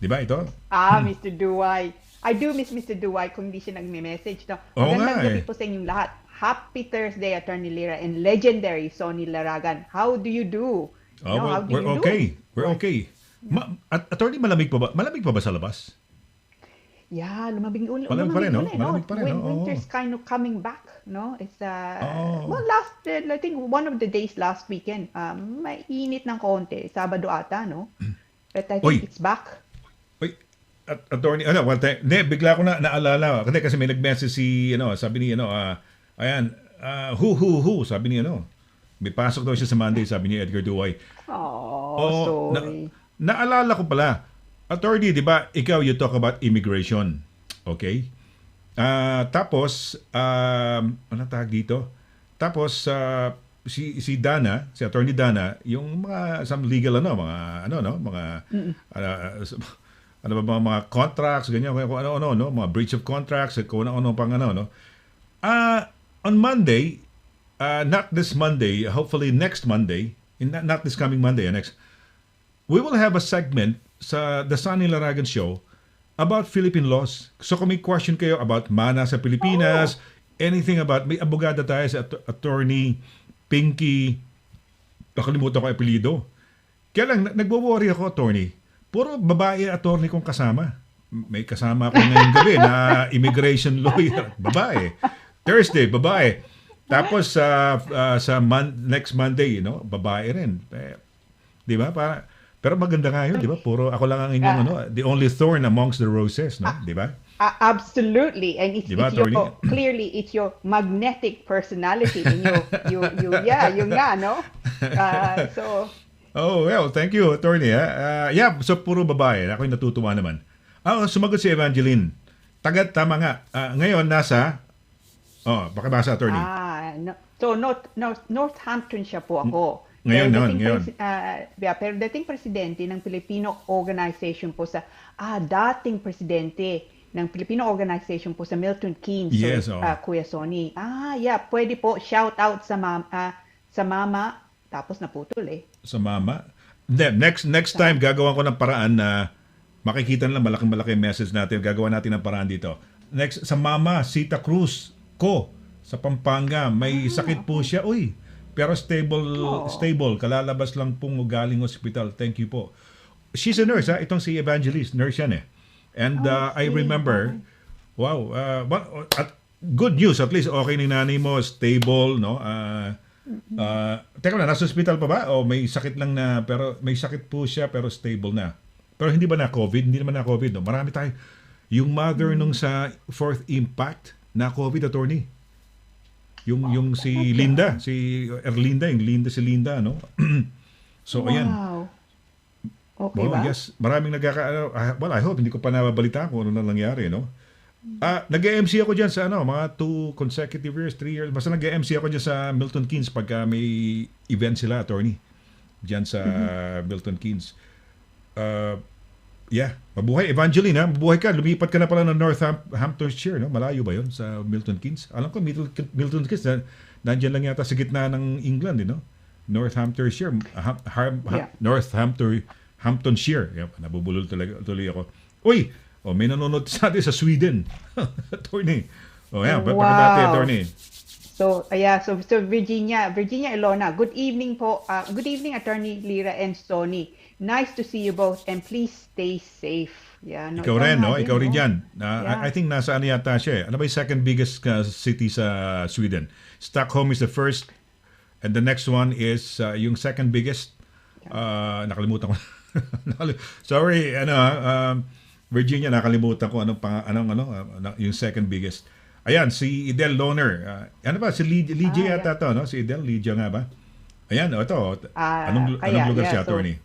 Di ba ito? Mr. Duway. I do miss Mr. Duway kung hindi siya nagme-message. No? Magandang gabi po sa inyong lahat. Happy Thursday, Attorney Lira and legendary Sonny Laragan. How do you do? We're okay. Attorney, malamig pa ba sa labas? Yeah, lumabing ulit. Malamig pa rin, no? Malamig pa rin, no? Winter's kind of coming back, no? It's I think one of the days last weekend, may init ng konti, Sabado ata, no? But I think it's back. Attorney, bigla ko na naalala kasi may nag-message sabi ni sabi ni may pasok daw siya sa Monday, sabi ni Edgar Duway. Sorry. Naalala ko pala, attorney, di ba, ikaw you talk about immigration, okay? Tapos ano tawag dito? Tapos si Dana, si Attorney Dana, yung mga some legal mga contracts, ganyan, mga breach of contracts, kung ano pang on Monday, not this Monday, hopefully next Monday, not this coming Monday, next, we will have a segment sa The Sonny Laragan Show about Philippine laws. So kung may question kayo about mana sa Pilipinas, anything about, may abogada tayo sa Attorney Pinky, nakalimutan ko apelido. Kaya lang, nagwo-worry ako, attorney. Puro babae attorney kong kasama. May kasama ako ngayong gabi na immigration lawyer, babae. Thursday, babae. Tapos next Monday, babae rin. Di ba? Pero maganda nga yun, di ba? Puro ako lang ang inyong the only thorn amongst the roses, no? Di ba? Absolutely, and it's clearly it's your magnetic personality, and yung nga, no? So. Oh, well, thank you, attorney. So puro babae. Ako yung natutuwa naman. Sumagot si Evangeline. Tama nga. Ngayon, nasa... pakibasa, attorney. So, Northampton siya po ako. Ngayon. Pero dating presidente ng Filipino Organization po sa... dating presidente ng Filipino Organization po sa Milton Keynes. Yes, Kuya Sonny. Pwede po. Shout out sa mama. Tapos naputol Sa mama? Next time, gagawa ko ng paraan na makikita nila malaking message natin. Gagawa natin ng paraan dito. Next, sa mama, Sita Cruz ko sa Pampanga. May sakit po siya. Pero stable. Kalalabas lang pong galing hospital. Thank you po. She's a nurse, Itong si Evangelist. Nurse yan And I remember, wow, good news. At least okay ng nanay mo. Stable, no? Teka lang, nasa hospital pa ba? O may sakit lang na, pero may sakit po siya pero stable na. Pero hindi ba na COVID? Hindi naman na COVID. No? Marami tayo. Yung mother nung sa fourth impact na COVID, attorney. yung si Linda, si Erlinda, si Linda, no? So ayan. Wow. Okay Oh, ba? yes, maraming well, I hope hindi ko pa nababalita kung ano na nangyari, no? Nag-MC ako diyan sa mga 2 consecutive years, 3 years. Basta nag-MC ako diyan sa Milton Keynes pagka may event sila, attorney. Diyan sa Milton Keynes. Yeah, mabuhay Evangeline, ha? Mabuhay ka. Lumipat ka na pala ng Northamptonshire, no? Malayo ba 'yon sa Milton Keynes? Alam ko Milton Keynes nandiyan lang yata sa gitna ng England, no? Northamptonshire, Hamptonshire. Yan, nabubulol tuloy ako. Uy, may nanonood sa atin sa Sweden. Attorney. Yan, Wow. pakibati, attorney. So Virginia Ilona, good evening po. Good evening, Attorney Lira and Sonny. Nice to see you both and please stay safe. Yeah, no, Ikaw rin, no? nga din, Ikaw rin no? dyan. Yeah. I think nasa yata siya. Ano ba yung second biggest city sa Sweden? Stockholm is the first and the next one is yung second biggest. Nakalimutan ko. Sorry, Virginia, nakalimutan ko yung second biggest. Ayan, si Idel Loner. Ano ba? Si Lydia yata to, no? Si Idel, Lydia nga ba? Ayan, ito. Anong lugar siya, attorney?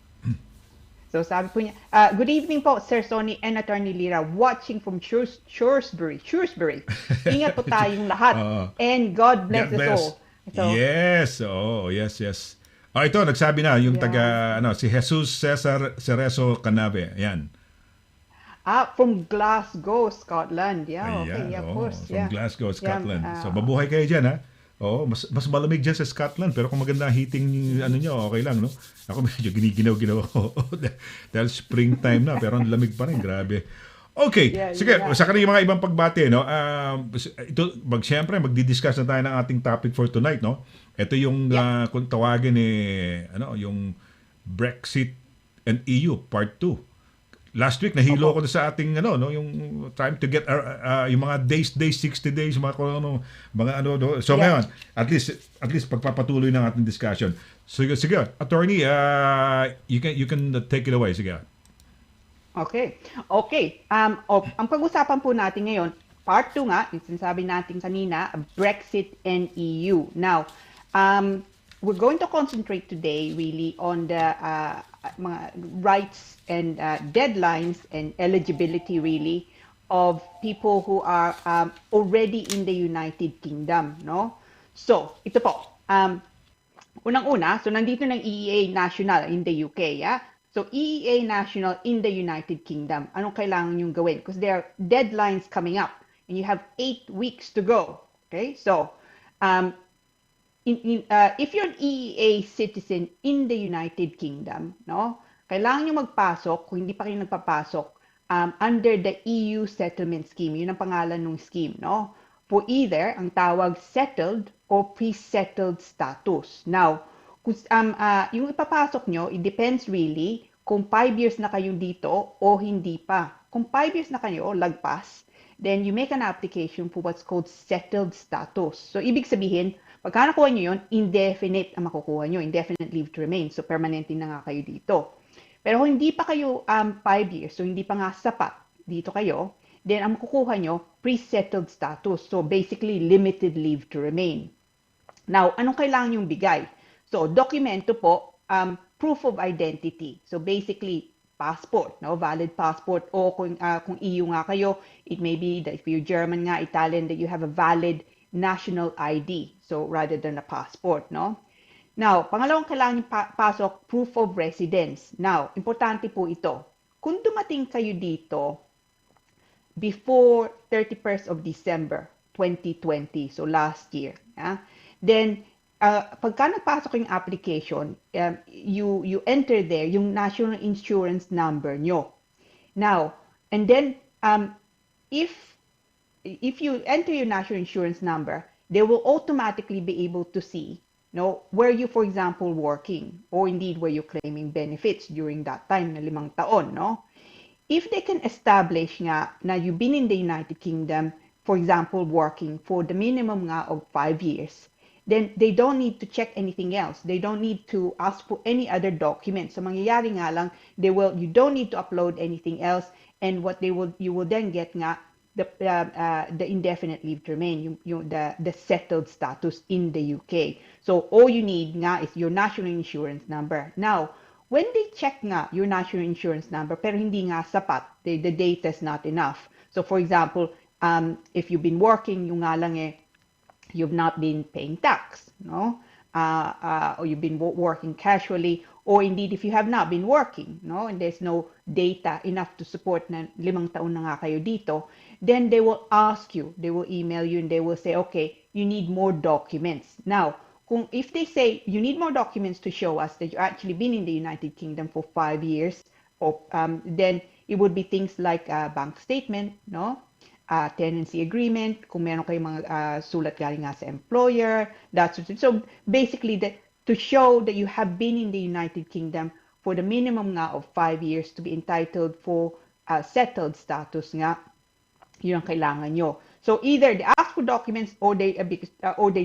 So sabi po niya, good evening po, Sir Sonny and Attorney Lira, watching from Shrewsbury. Ingat po tayong lahat. And God bless us all. So, Yes. Ito, nagsabi na yung si Jesus Cesar Cerezo Canave. Ayan. From Glasgow, Scotland. Yeah, okay, Ayan, yeah, of course. From Glasgow, Scotland. Yeah, So, mabuhay kayo dyan, ha? Mas malamig dyan sa Scotland, pero kung maganda ang heating nyo, okay lang, no? Ako medyo giniginaw ako. Dahil springtime na, pero ang lamig pa rin, grabe. Okay, sige, sa kanila yung mga ibang pagbati, no? Siyempre, magdi-discuss na tayo ng ating topic for tonight, no? Ito yung kung tawagin yung Brexit and EU part 2. Last week nahilo ako sa ating yung time to get yung mga days 60 days mga so ngayon at least pagpapatuloy ng ating discussion. Sige, attorney, you can take it away, sige. Okay. Ang pag-usapan po natin ngayon, part 2 nga, yung sinasabi natin kanina, Brexit and EU. Now, we're going to concentrate today really on the mga rights and deadlines and eligibility really of people who are already in the United Kingdom, no? So, ito po. Unang-una, so nandito ng EEA National in the UK, yeah? So, EEA National in the United Kingdom, anong kailangan niyong gawin? Because there are deadlines coming up and you have 8 weeks to go. Okay? So, if you're an EEA citizen in the United Kingdom, no, kailangan nyo magpasok, kung hindi pa kayo nagpapasok, under the EU Settlement Scheme. Yun ang pangalan ng scheme, no? For either ang tawag settled or pre-settled status. Now, yung ipapasok nyo, it depends really kung 5 years na kayo dito o hindi pa. Kung 5 years na kayo, lagpas, then you make an application for what's called settled status. So, ibig sabihin, pagka nakuha nyo yun, indefinite ang makukuha nyo, indefinite leave to remain. So, permanente na nga kayo dito. Pero kung hindi pa kayo 5 years, so hindi pa nga sapat dito kayo, then ang makukuha nyo, pre-settled status. So, basically, limited leave to remain. Now, anong kailangan yung bigay? So, dokumento po, proof of identity. So, basically, passport, no? Valid passport. O kung EU nga kayo, it may be that if you're German nga, Italian, that you have a valid national ID. So, rather than a passport, no? Now, pangalawang kailangan yung pasok, proof of residence. Now, importante po ito. Kung dumating kayo dito before 31st of December 2020, so last year, then, pagka nagpasok yung application, you enter there yung national insurance number nyo. Now, and then, if you enter your national insurance number, they will automatically be able to see where you, for example, working or indeed where you're claiming benefits during that time na 5 taon, no? If they can establish nga na you've been in the United Kingdom, for example, working for the minimum nga of 5 years, then they don't need to check anything else. They don't need to ask for any other documents. So mangyayari nga lang, you don't need to upload anything else, and what you will then get nga the indefinite leave to remain, the settled status in the UK. So all you need nga is your national insurance number. Now, when they check nga your national insurance number, pero hindi nga sapat, the data is not enough. So for example, if you've been working, yung nga lang you've not been paying tax, no? Or you've been working casually, or indeed if you have not been working, no, and there's no data enough to support na 5 taon na nga kayo dito, then they will ask you, they will email you, and they will say, okay, you need more documents. Now, if they say you need more documents to show us that you've actually been in the United Kingdom for 5 years, or then it would be things like a bank statement, no? Tenancy agreement, kung meron kayong mga sulat galing nga sa employer, that sort of thing. So basically, to show that you have been in the United Kingdom for the minimum nga of 5 years to be entitled for settled status nga, yun ang kailangan nyo. So either they ask for documents or they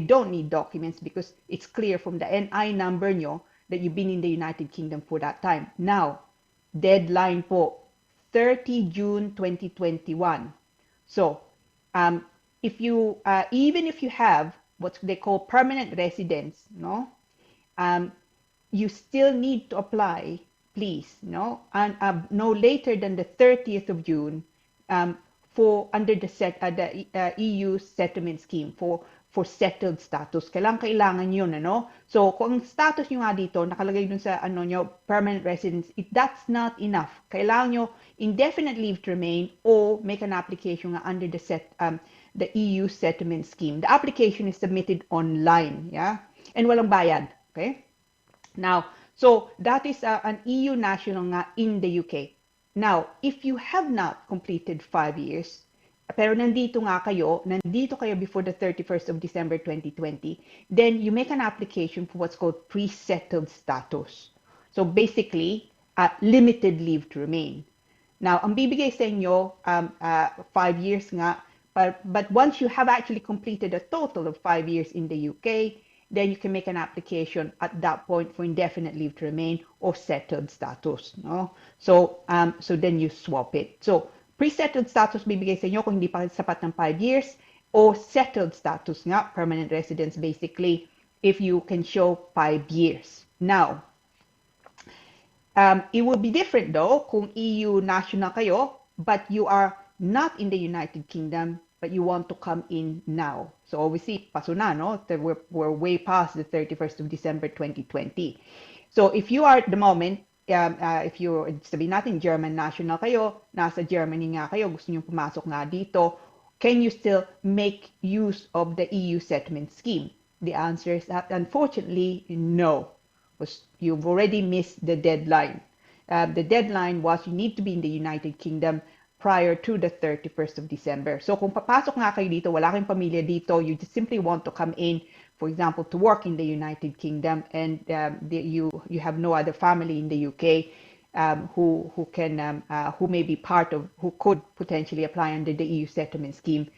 don't need documents because it's clear from the NI number nyo that you've been in the United Kingdom for that time. Now, deadline po, 30 June 2021. So, even if you have what they call permanent residence, no, you still need to apply, please, no, and no later than the 30th of June, for under the EU settlement scheme for settled status. Kailangan yun, ano? So, kung ang status nyo nga dito, nakalagay dun sa permanent residence, that's not enough. Kailangan nyo indefinite leave to remain or make an application under the EU settlement scheme. The application is submitted online, yeah? And walang bayad, okay? Now, so that is an EU national nga in the UK. Now, if you have not completed 5 years, pero nandito kayo before the 31st of December 2020, then you make an application for what's called pre-settled status. So basically, limited leave to remain. Now, ang bibigay sa inyo, 5 years nga, but once you have actually completed a total of 5 years in the UK, then you can make an application at that point for indefinite leave to remain or settled status. No? So then you swap it. So, pre-settled status bibigay sa inyo kung hindi pa sapat ng 5 years, or settled status nga, permanent residence basically, if you can show 5 years. Now, it will be different though kung EU national kayo, but you are not in the United Kingdom, but you want to come in now. So obviously, paso na, no? We're way past the 31st of December 2020. So if you are at the moment, if you, sabihin natin, German national kayo, nasa Germany nga kayo, gusto nyo pumasok nga dito, can you still make use of the EU settlement scheme? The answer is that, unfortunately, no. Because you've already missed the deadline. The deadline was you need to be in the United Kingdom prior to the 31st of December. So kung papasok nga kayo dito, wala kayong pamilya dito, you just simply want to come in, for example, to work in the United Kingdom, and you have no other family in the UK who may be part of, who could potentially apply under the EU settlement scheme.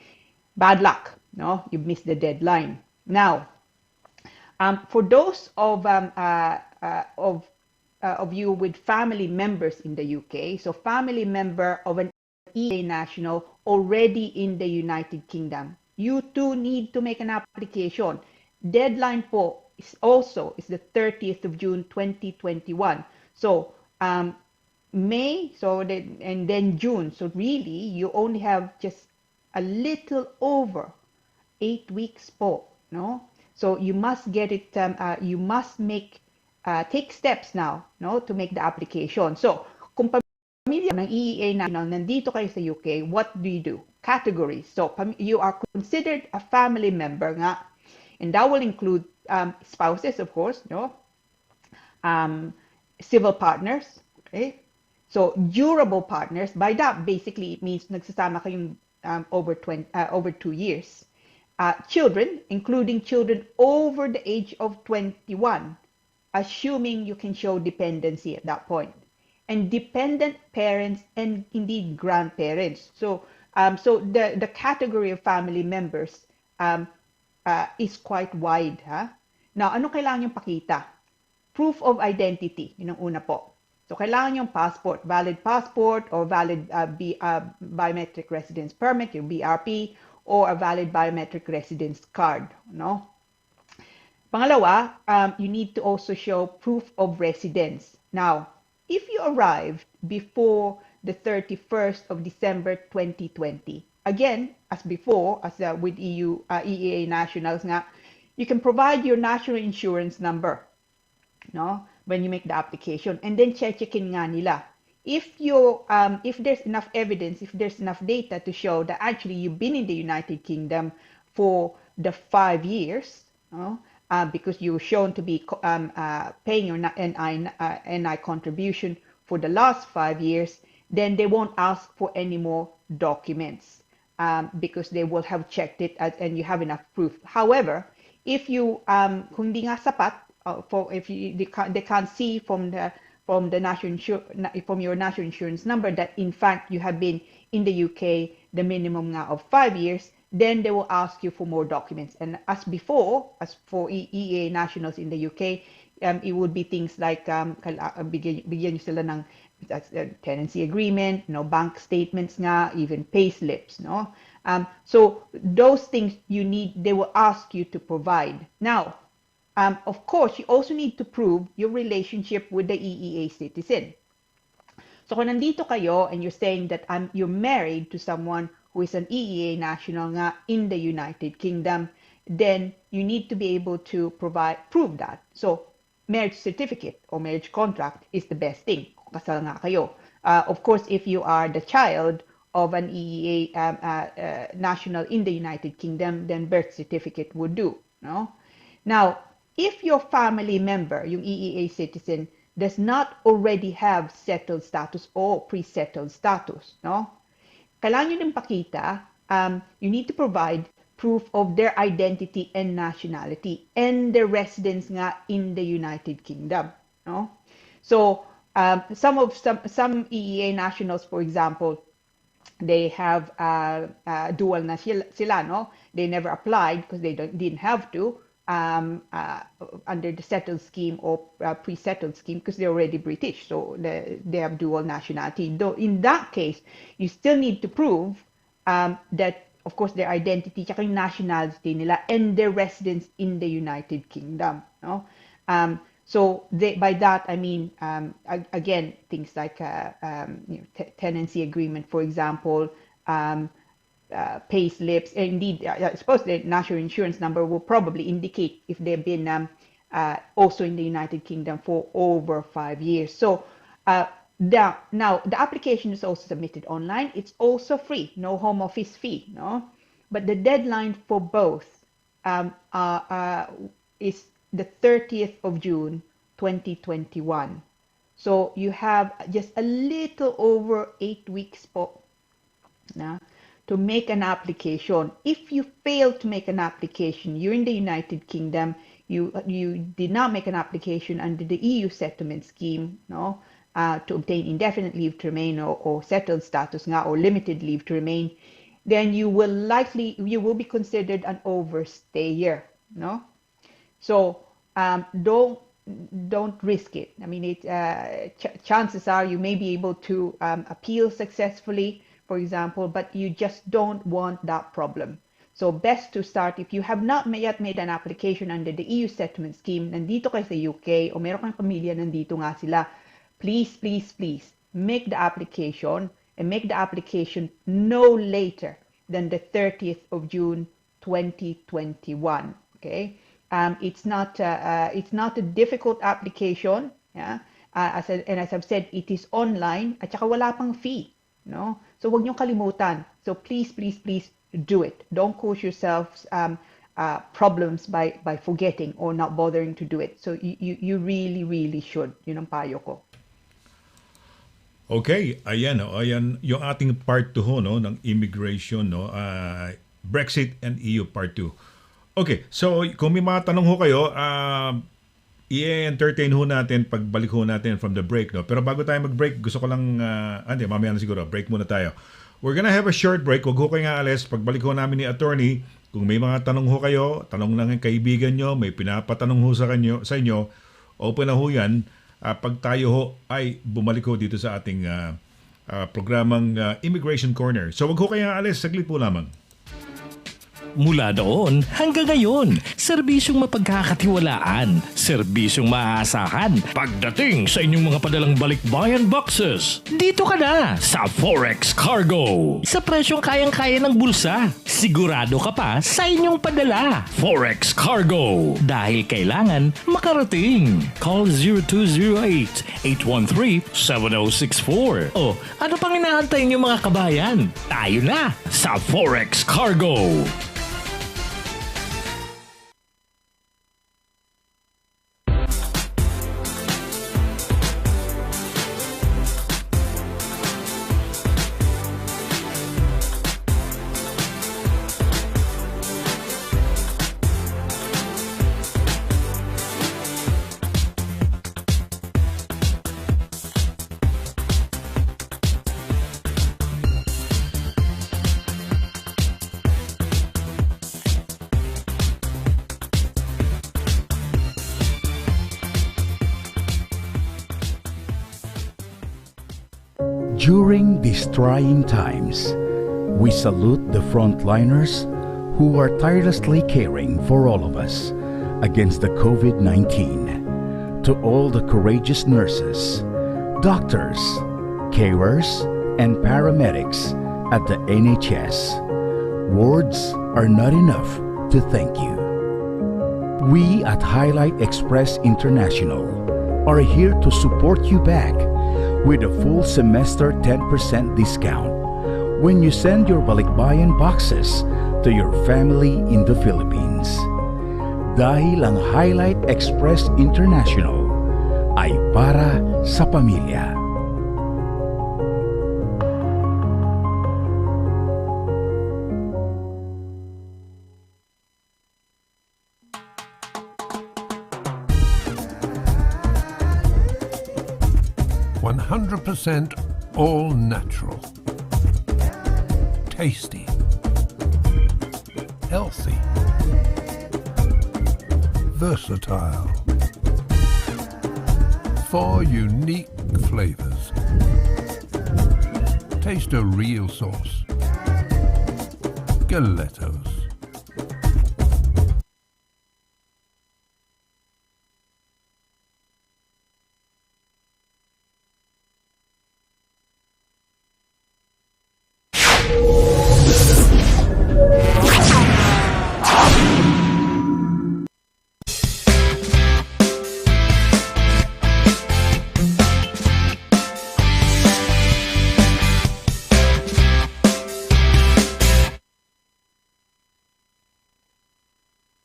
Bad luck, no? You've missed the deadline. Now, for those of you with family members in the UK, so family member of an EA national already in the United Kingdom, you too need to make an application. Deadline po is the 30th of June 2021. So May, and then June. So really, you only have just a little over 8 weeks po, no? So you must get it. You must take steps now, no, to make the application. So kung pamilya ng EEA national nandito kayo sa UK, what do? Categories. So you are considered a family member nga, and that will include spouses, of course, no, civil partners, okay. So durable partners. By that, basically, it means nagsasama kayong over 2 years. Children, including children over the age of 21, assuming you can show dependency at that point, and dependent parents and indeed grandparents. So the category of family members is quite wide. Now, ano kailangan yung pakita? Proof of identity, yun ang una po. So, kailangan yung valid passport or valid biometric residence permit, yung BRP, or a valid biometric residence card, no? Pangalawa, you need to also show proof of residence. Now, if you arrived before the 31st of December 2020, again, as before, as with EEA nationals nga, you can provide your national insurance number, no, when you make the application, and then checkin nga nila. If there's enough evidence, if there's enough data to show that actually you've been in the United Kingdom for the 5 years, no, because you're shown to be paying your NI contribution for the last 5 years, then they won't ask for any more documents because they will have checked it and you have enough proof. However, if you kung di nga sapat, they can't see from your national insurance number that in fact you have been in the UK the minimum nga of 5 years, then they will ask you for more documents. And as before, as for EEA nationals in the UK, it would be things like bigyan nyo sila ng tenancy agreement, no, bank statements nga, even pay slips, no. So those things they will ask you to provide. Now, of course, you also need to prove your relationship with the EEA citizen. So kung nandito kayo and you're saying that you're married to someone who is an EEA national nga in the United Kingdom, then you need to be able to prove that. So marriage certificate or marriage contract is the best thing. Kasal nga kayo. Of course, if you are the child of an EEA national in the United Kingdom, then birth certificate would do. No? Now, if your family member, yung EEA citizen, does not already have settled status or pre-settled status, no? Kailangan nyo din pakita, you need to provide proof of their identity and nationality and their residence nga in the United Kingdom, no? So, some EEA nationals, for example, they have dual na sila, no? They never applied because they didn't have to under the settled scheme or pre-settled scheme because they're already British, so they have dual nationality. Though in that case, you still need to prove that, of course, their identity, tsaka yung nationality nila, and their residence in the United Kingdom. No? So by that I mean again things like tenancy agreement, for example. Pay slips, indeed, I suppose the national insurance number will probably indicate if they've been also in the United Kingdom for over 5 years. So now the application is also submitted online. It's also free, no home office fee, no. But the deadline for both is the 30th of June, 2021. So you have just a little over 8 weeks to make an application. If you fail to make an application, you're in the United Kingdom, you did not make an application under the EU settlement scheme, no, to obtain indefinite leave to remain or settled status nga, or limited leave to remain, then you will be considered an overstayer, no. So don't risk it. I mean, chances are you may be able to appeal successfully, for example, but you just don't want that problem. So best to start, if you have not yet made an application under the EU settlement scheme, nandito kayo sa UK, o meron kang pamilya nandito nga sila, please make the application, and make the application no later than the 30th of June 2021. Okay, it's not a difficult application. Yeah, as I've said, it is online at saka wala pang fee. No, so wag niyong kalimutan. So please do it. Don't cause yourselves problems by forgetting or not bothering to do it. So you really should. Yun ang payo ko. Okay, ayan yung ating part 2 no ng immigration, no, Brexit and EU part 2. Okay, so kung may mga tanong ho kayo, i-entertain ho natin pagbalik ho natin from the break, no. Pero bago tayo mag-break, gusto ko lang mamaya na siguro, break muna tayo. We're gonna have a short break. Huwag ho kayo nga alis. Pagbalik ho namin ni attorney, kung may mga tanong ho kayo, tanong lang ang kaibigan nyo, may pinapatanong ho sa inyo, open na ho yan. pag tayo ho ay bumalik ho dito sa ating programang Immigration Corner. So wag ho kayong alis, saglit po lamang. Mula doon hanggang ngayon, serbisyong mapagkakatiwalaan, serbisyong maaasahan pagdating sa inyong mga padalang balikbayan boxes. Dito ka na sa Forex Cargo. Sa presyong kayang-kaya ng bulsa, sigurado ka pa sa inyong padala. Forex Cargo. Dahil kailangan makarating. Call 0208-813-7064. O ano pang inaantay niyo mga kabayan? Tayo na sa Forex Cargo. During these trying times, we salute the frontliners who are tirelessly caring for all of us against the COVID-19. To all the courageous nurses, doctors, carers, and paramedics at the NHS, words are not enough to thank you. We at Highlight Express International are here to support you back with a full semester 10% discount when you send your balikbayan boxes to your family in the Philippines. Dahil ang Highlight Express International ay para sa pamilya. %100% all natural. Tasty. Healthy. Versatile. 4 unique flavors. Taste a real sauce. Galetos.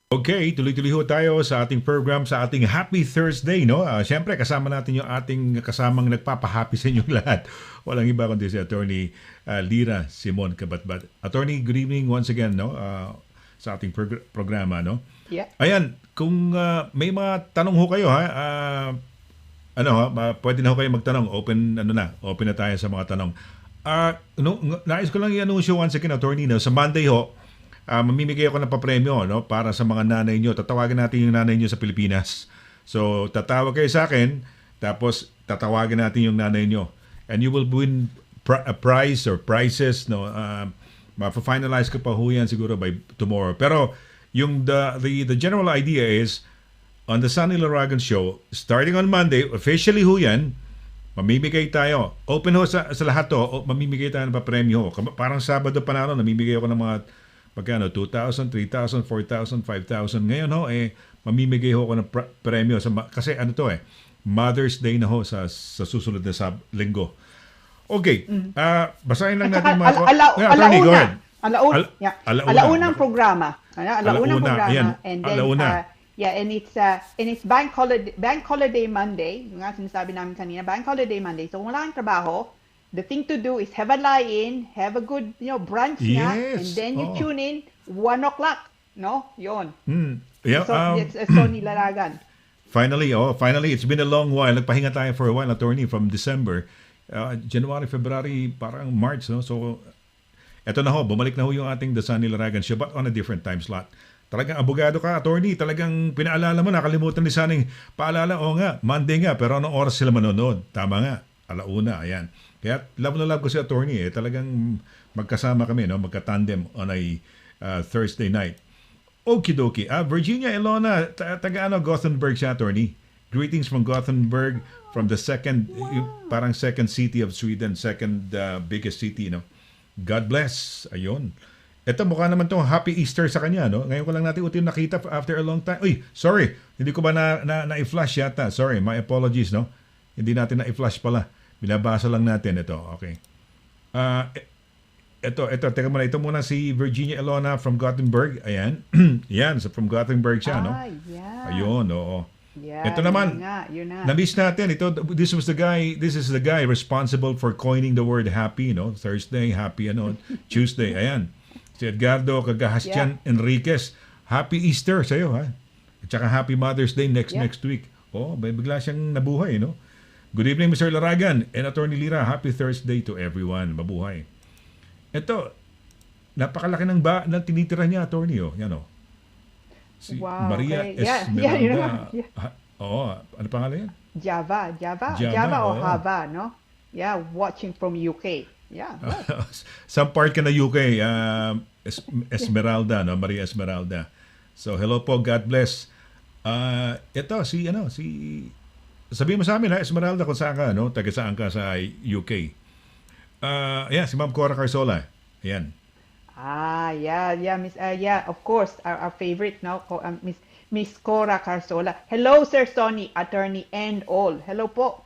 Okay, tuloy-tuloy ho tayo sa ating program, sa ating Happy Thursday, no? Siyempre, kasama natin yung ating kasamang nagpapahappy sa inyong lahat. Walang iba kundi si Attorney Lira Simon-Cabatbat. Attorney, good evening once again, no? Sa ating programa, no? Yeah. Ayan, kung may mga tanong ho kayo, pwede na ho kayo magtanong. Open na tayo sa mga tanong. Nais ko lang i-anunsyo once again, Attorney, no? Sa Monday ho, mamimigay ako ng papremyo, no, para sa mga nanay nyo. Tatawagin natin yung nanay nyo sa Pilipinas. So, tatawag kayo sa akin, tapos tatawagin natin yung nanay nyo. And you will win a prize or prizes, no. Ma-finalize ko pa ho yan siguro by tomorrow. Pero, yung the general idea is, on the Sonny Laragan show, starting on Monday, officially ho yan, mamimigay tayo. Open ho sa lahat to, mamimigay tayo ng papremyo ho. Parang Sabado pa na, namimigay ako ng mga pagkano, 2,000, 3,000, 4,000, 5,000. Ngayon ho, mamimigay ho ako ng premyo. Kasi Mother's Day na ho sa susunod na linggo. Okay, basahin lang natin mga... Attorney, go ahead. Alaunang programa. Alaunang programa. Ayan, and then, alauna. and it's bank holiday Monday. Yung nga sinasabi namin kanina, bank holiday Monday. So, wala kang trabaho. The thing to do is have a lie-in, have a good, brunch nga, and then you tune in 1 o'clock, no? Yon. Yeah, so, it's Sonny Laragan. Finally, it's been a long while. Nagpahinga tayo for a while, Attorney, from December. January, February, parang March, no? So, eto na ho, bumalik na ho yung ating The Sonny Laragan show, but on a different time slot. Talagang abogado ka, attorney. Talagang pinaalala mo, nakalimutan ni Sunny. Paalala, oo nga, Monday nga, pero anong oras sila manonood? Tama nga, 1:00, ayan. Kaya love na love ko si attorney. Talagang magkasama kami, no? Magka-tandem on a Thursday night. Okidoki. Virginia Elona, taga Gothenburg siya, attorney. Greetings from Gothenburg, from the parang second city of Sweden, second biggest city, no? God bless. Ayun. Ito mukha naman tong Happy Easter sa kanya, no? Ngayon ko lang natin ulit nakita after a long time. Uy, sorry. Hindi ko ba na-flash yata? Sorry, my apologies, no? Hindi natin na-flash pala. Binabasa lang natin ito. Okay. Teka muna. Ito muna si Virginia Elona from Gothenburg. Ayan. Yan, so from Gothenburg siya, no? Yeah. Ayun, oo. Yeah, Ito naman, yun na. na-miss natin. This is the guy responsible for coining the word happy, no? Thursday, happy, Tuesday, ayan. Si Edgardo Cagahastian Enriquez. Happy Easter sa'yo, ha? At saka Happy Mother's Day next week. Oh, bigla siyang nabuhay, no? Good evening, Mr. Laragan and Attorney Lira. Happy Thursday to everyone. Mabuhay. Ito, napakalaki ng tinitira niya, Attorney, oh. Yan, oh. Si Wow, Maria okay. Esmeralda. Yeah. Oo, ano pangalan yan? Java or oo. Hava, no? Yeah, watching from UK. Yeah. Some part ka na UK, Esmeralda, no? Maria Esmeralda. So, hello po, God bless. Ito, sabihin mo sa amin, ha, Esmeralda, kung saan ka, no? Taga saan ka sa UK. Ayan, si Ma'am Cora Carsola. Ayan. Of course, our favorite now, Miss Cora Carsola. Hello, Sir Sonny, attorney and all. Hello po.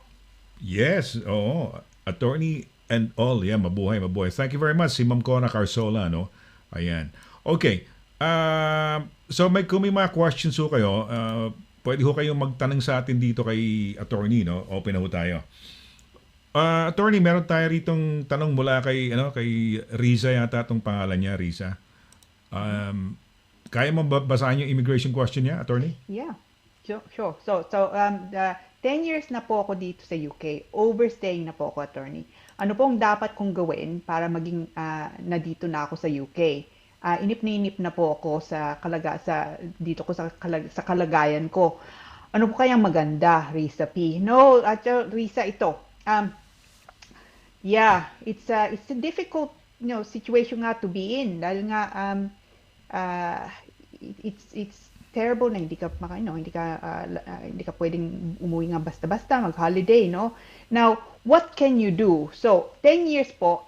Yes, oo. Attorney and all. Yeah, mabuhay. Thank you very much, si Ma'am Cora Carsola, no? Ayan. Okay. So, kung may mga questions ho kayo, pwede ho kayong magtanong sa atin dito kay attorney, no? Open na ho tayo. Attorney, meron tayo ritong tanong mula kay Riza yata itong pangalan niya, Riza. Kaya mo basahin yung immigration question niya, attorney? Yeah, sure. So 10 years na po ako dito sa UK. Overstaying na po ako, attorney. Ano pong dapat kong gawin para maging nandito na ako sa UK? Inip na po ako sa kalagayan ko. Ano po kayang maganda, Risa P? No, Risa, ito. It's a difficult, situation nga to be in dahil nga it's terrible na hindi ka pwedeng umuwi nga basta-basta mag-holiday, no? Now, what can you do? So, 10 years po,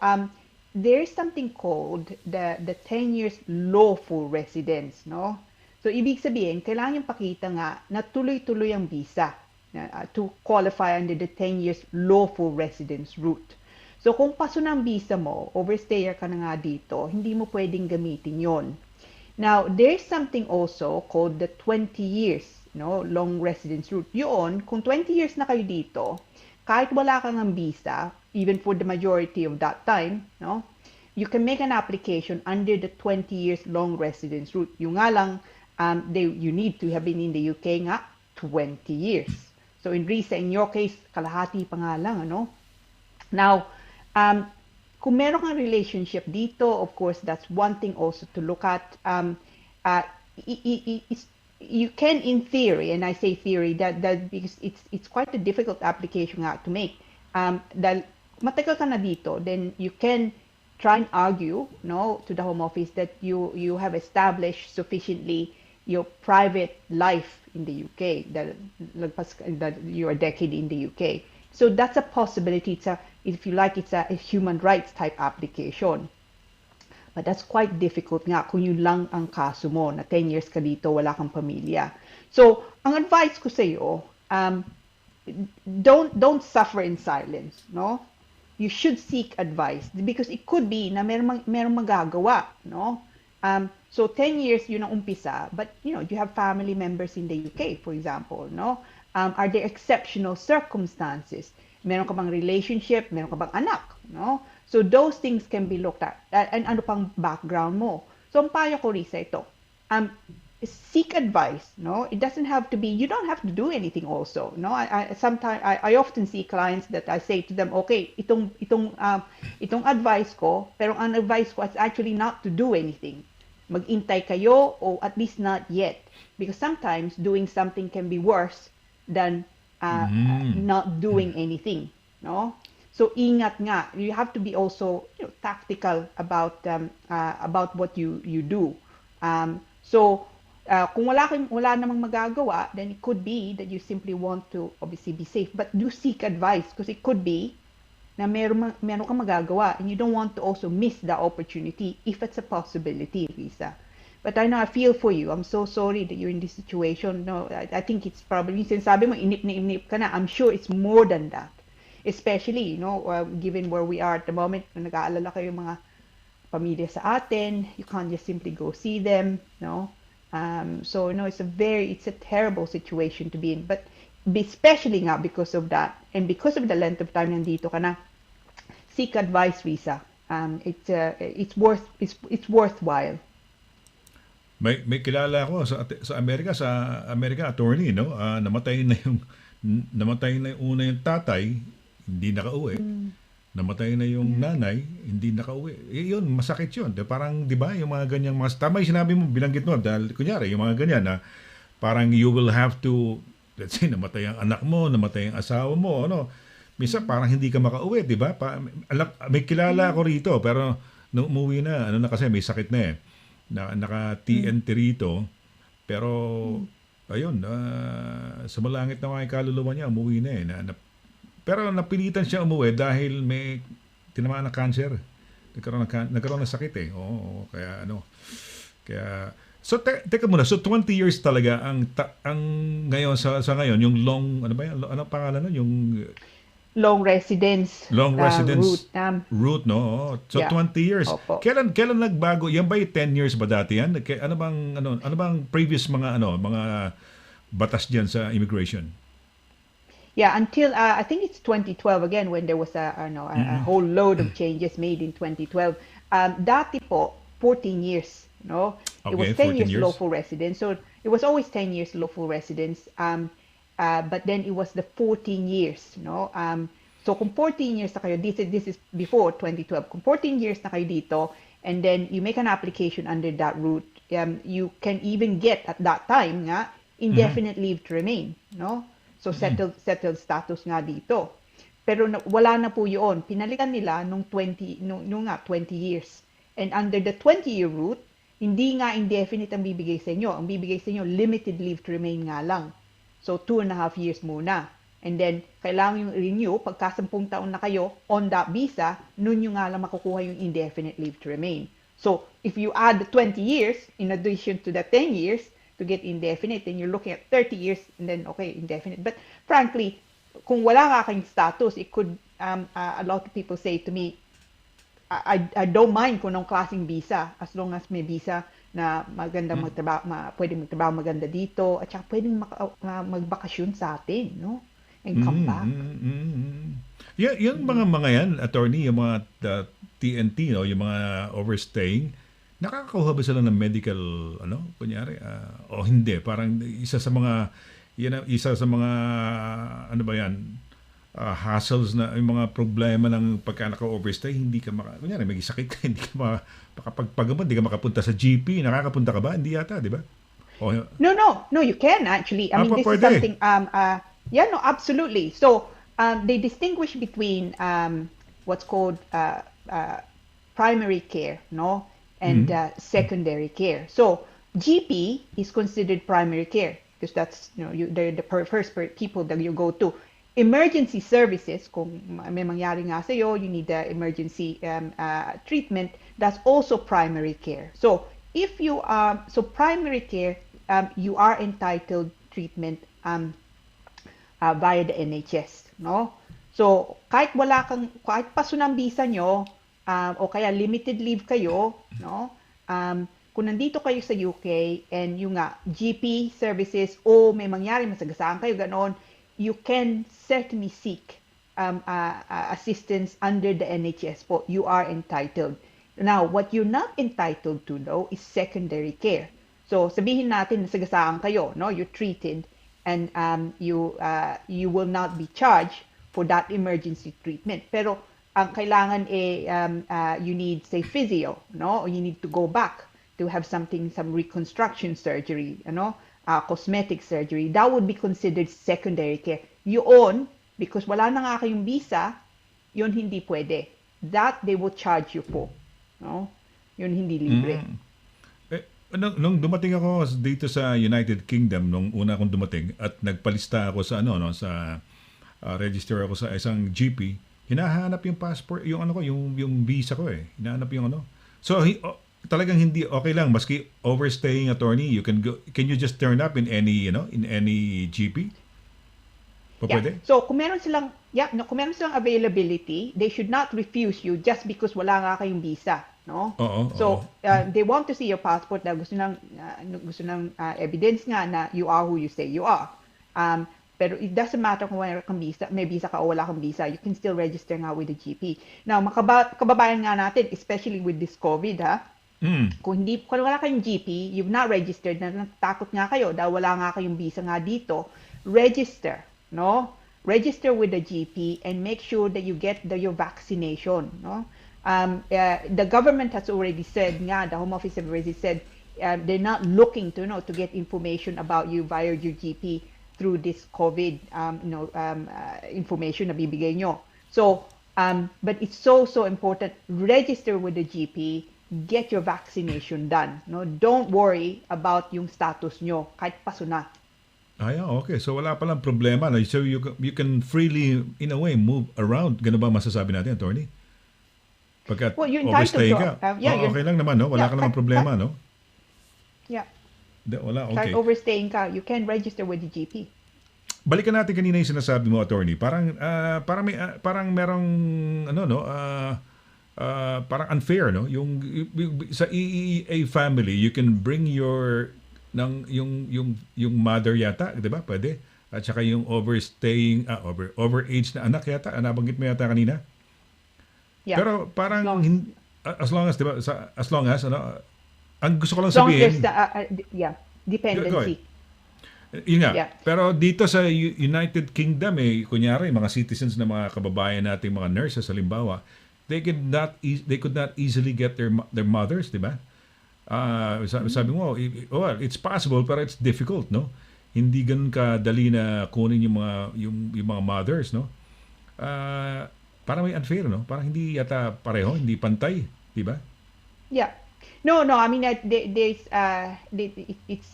there is something called the 10 years lawful residence, no? So, ibig sabihin, kailangan yung pakita nga na tuloy-tuloy ang visa to qualify under the 10 years lawful residence route. So, kung paso ng visa mo, overstayer ka na nga dito, hindi mo pwedeng gamitin yon. Now, there's something also called the 20 years, long residence route. Yun, kung 20 years na kayo dito, kahit wala kang ng visa, even for the majority of that time, you can make an application under the 20 years long residence route. Yung nga lang, you need to have been in the UK nga 20 years. So in Risa, in your case, kalahati pa nga lang, Now, kung meron kang relationship dito, of course, that's one thing also to look at. You can, in theory, and I say theory, that because it's quite a difficult application to make. Dahil matagal ka na dito, then you can try and argue, to the Home Office that you have established sufficiently your private life in the UK, that you're a decade in the UK. So that's a possibility. If you like, it's a human rights type application. But that's quite difficult nga kung yun lang ang kaso mo, na 10 years ka dito, wala kang pamilya. So, ang advice ko sa iyo, don't suffer in silence, You should seek advice because it could be na merong magagawa, So 10 years yun ang umpisa, but you have family members in the UK, for example, Are there exceptional circumstances? Meron ka bang relationship? Meron ka bang anak? So those things can be looked at. And ano pang background mo? So ang payo ko, Risa, ito. Seek advice. It doesn't have to be. You don't have to do anything. Also, Sometimes I often see clients that I say to them, okay, itong advice ko, pero ang advice ko is actually not to do anything. mag-intay kayo o at least not yet. Because sometimes doing something can be worse than not doing anything, no? So ingat nga. You have to be also tactical about what you do. Kung wala namang magagawa, then it could be that you simply want to obviously be safe, but do seek advice because it could be na meron kang magagawa and you don't want to also miss the opportunity if it's a possibility, Lisa. But I know I feel for you. I'm so sorry that you're in this situation. No, I think it's probably, sinasabi mo, inip na inip ka na. I'm sure it's more than that. Especially, given where we are at the moment, nag-aalala kayo mga pamilya sa atin, you can't just simply go see them, no? So, it's a terrible situation to be in. But especially nga because of that, and because of the length of time nandito ka na, seek advice, Risa. It's worthwhile. May kilala ako sa Amerika attorney, no? Namatay na yung una yung tatay, hindi nakauwi. Namatay na yung nanay, hindi nakauwi. Yun, masakit yun. Parang, di ba, yung mga ganyang tama yung sinabi mo, binanggit mo, dahil kunyari, yung mga ganyan na parang you will have to, let's say, namatay ang anak mo, namatay ang asawa mo, minsan parang hindi ka makauwi, di ba? May kilala ako rito, pero nung umuwi na, kasi may sakit na eh. Naka-TNT rito, pero ayun, sa malangit na mga kaluluwa niya, umuwi na eh. Pero napilitan siya umuwi dahil may tinamaan na cancer. Nagkaroon ng sakit eh. Oo, kaya so teka muna, so 20 years talaga ang ngayon sa ngayon yung long ano pangalan nun? Yung long residence route, no? So yeah. 20 years. Opo. Kailan nagbago? Yan ba 10 years ba dati yan? Ano bang previous mga batas diyan sa immigration? Yeah, until I think it's 2012 again when there was a whole load of changes made in 2012. Dati po 14 years, no? It was 10 years lawful residence. So it was always 10 years lawful residence. But then it was the 14 years, no? So kung 14 years na kayo, this is before 2012. Kung 14 years na kayo dito, and then you make an application under that route, you can even get at that time nga indefinite leave to remain, no? So settled status nga dito. Pero wala na po 'yon. Pinalitan nila nung 20 years. And under the 20-year route, hindi nga indefinite ang bibigay sa inyo. Ang bibigay sa inyo limited leave to remain nga lang. So 2.5 years muna. And then kailangan yung renew pagka 10 taon na kayo on that visa, nun yung nga lang makukuha yung indefinite leave to remain. So if you add the 20 years in addition to the 10 years to get indefinite, then you're looking at 30 years and then okay, indefinite. But frankly, kung wala ka kayong status, it could a lot of people say to me, I don't mind kung anong klaseng visa as long as may visa na maganda pwedeng magtrabaho maganda dito at saka pwedeng magbakasyon sa atin, no? And come back. Yung mga yan, attorney, yung mga TNT, no, yung mga overstaying, nakakakuha ba sila ng medical kunyari o hindi? Parang isa sa mga hassles na yung mga problema ng pagka naka-overstay, hindi ka kunyari may sakit ka, hindi ka makapagpagamot, hindi ka makapunta sa GP. Nakakapunta ka ba? Hindi yata, di ba? No, you can actually. I mean, this is something absolutely. So they distinguish between what's called primary care, no? And secondary care. So GP is considered primary care because that's they're the first people that you go to. Emergency services, kung may mangyari nga sa'yo, you need the emergency treatment, that's also primary care. So if you primary care, you are entitled treatment via the NHS, no? So kahit paso ng visa nyo, o kaya limited leave kayo, no? Kung nandito kayo sa UK and yung GP services o may mangyari, masagasaan kayo, ganoon, you can certainly seek assistance under the NHS po. You are entitled. Now, what you're not entitled to though is secondary care. So sabihin natin nasagasaan kayo, no? You're treated and you will not be charged for that emergency treatment. Pero ang kailangan you need say physio, no? Or you need to go back to have some reconstruction surgery, cosmetic surgery, that would be considered secondary care. Yun, because wala na nga kayong visa, yun hindi pwede. That they will charge you for. No? Yun hindi libre. Nung dumating ako dito sa United Kingdom, nung una akong dumating at nagpalista ako sa sa register ako sa isang GP, hinahanap yung passport, yung visa ko eh. Hinahanap yung So talagang hindi okay lang maski overstaying attorney, can you just turn up in any, in any GP? Pwede? So kung meron silang availability, they should not refuse you just because wala nga kayong visa. No? They want to see your passport na gusto ng evidence nga na you are who you say you are. Pero it doesn't matter kung may visa ka o wala kang visa, you can still register nga with the GP. Now, kababayan nga natin, especially with this COVID, kung wala kayong GP, you've not registered, na natakot nga kayo dahil wala nga kayong visa nga dito, register, no? Register with the GP and make sure that you get your vaccination, no? The government has already said, the Home Office have already said, they're not looking to get information about you via your GP through this COVID, information na bibigay nyo. So, but it's so important. Register with the GP, get your vaccination done. No, don't worry about yung status nyo kahit paso na. Okay. So wala palang problema. So you can freely, in a way, move around. Ganun ba masasabi natin, attorney? Pagkat overstay ka. Okay lang naman, no? Wala ka namang problema, no? Yeah. Wala, okay. Kahit overstaying ka, you can register with the GP. Balikan natin kanina yung sinasabi mo, attorney. Parang merong parang unfair, no? Yung sa EEA family, you can bring yung mother yata, 'di ba? Pwede. At saka yung overstaying overage na anak yata, nabanggit mo yata kanina. Yeah. Pero parang as long as, 'di ba? As long as ang gusto ko lang sabihin, dependency. Yun nga. Yeah. Pero dito sa United Kingdom, kunyari, mga citizens na mga kababayan nating mga nurses, halimbawa, they could not easily get their mothers, di ba? Sabi mo, well, it's possible, pero it's difficult, no? Hindi ganun kadali na kunin yung mga mothers, no? Parang may unfair, no? Parang hindi yata pareho, hindi pantay, di ba? Yeah. No. I mean, it's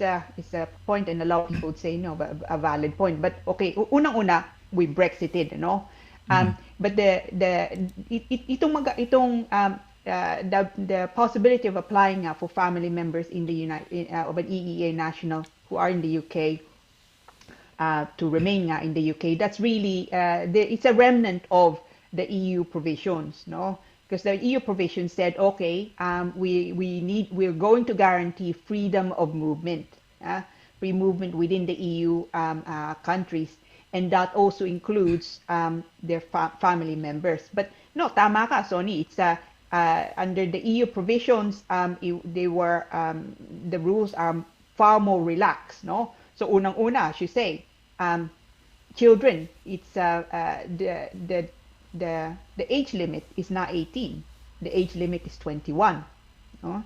a point, and a lot of people would say no, but a valid point. But okay, unang-una, we Brexited, no. But the possibility of applying for family members in the of an EEA national who are in the UK to remain in the UK, that's really it's a remnant of the EU provisions, no. Because the EU provision said, okay, we're going to guarantee freedom of movement, free movement within the EU countries, and that also includes their family members. But no, tama ka, Sonny. It's under the EU provisions, the rules are far more relaxed, no. So unang-una, as you say, children, it's the age limit is not 18. The age limit is 21. No?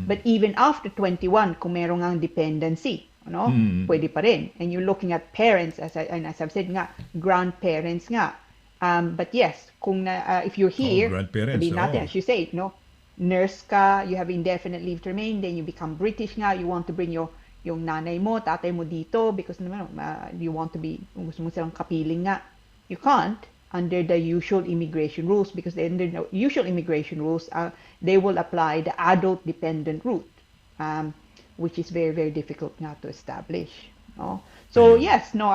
But even after 21, kung merong ang dependency, no? Pwede pa rin. And you're looking at parents, as I've said nga, grandparents nga. But yes, kung if you're here, sabihin natin, as you say, no? Nurse ka, you have indefinite leave to remain, then you become British nga, you want to bring yung nanay mo, tatay mo dito, because you want to be, gusto mo silang kapiling nga. You can't under the usual immigration rules, because under the usual immigration rules, they will apply the adult dependent route, which is very, very difficult now to establish. No? So yes, no,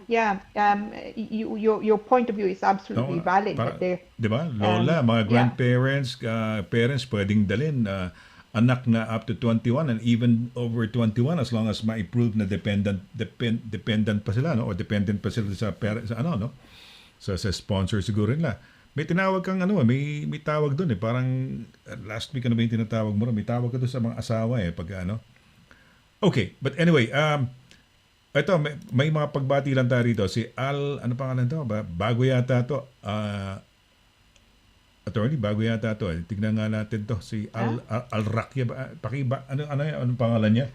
your point of view is absolutely valid. Diba? Lola, mga grandparents, parents pwedeng dalhin anak na up to 21 and even over 21 as long as ma-approve na dependent pa sila, no? O dependent pa sila sa no? Sa sponsor siguro nila. May tinawag kang may tawag doon parang last week ba yung tinatawag mo? May tawag ka doon sa mga asawa pag Okay, but anyway, ito may mga pagbati lang tayo rito. Si Al, ano pangalan to? Bago yata to. attorney, bago yata to. Tignan nga natin to. Si Al-Rakya ba? Anong pangalan niya?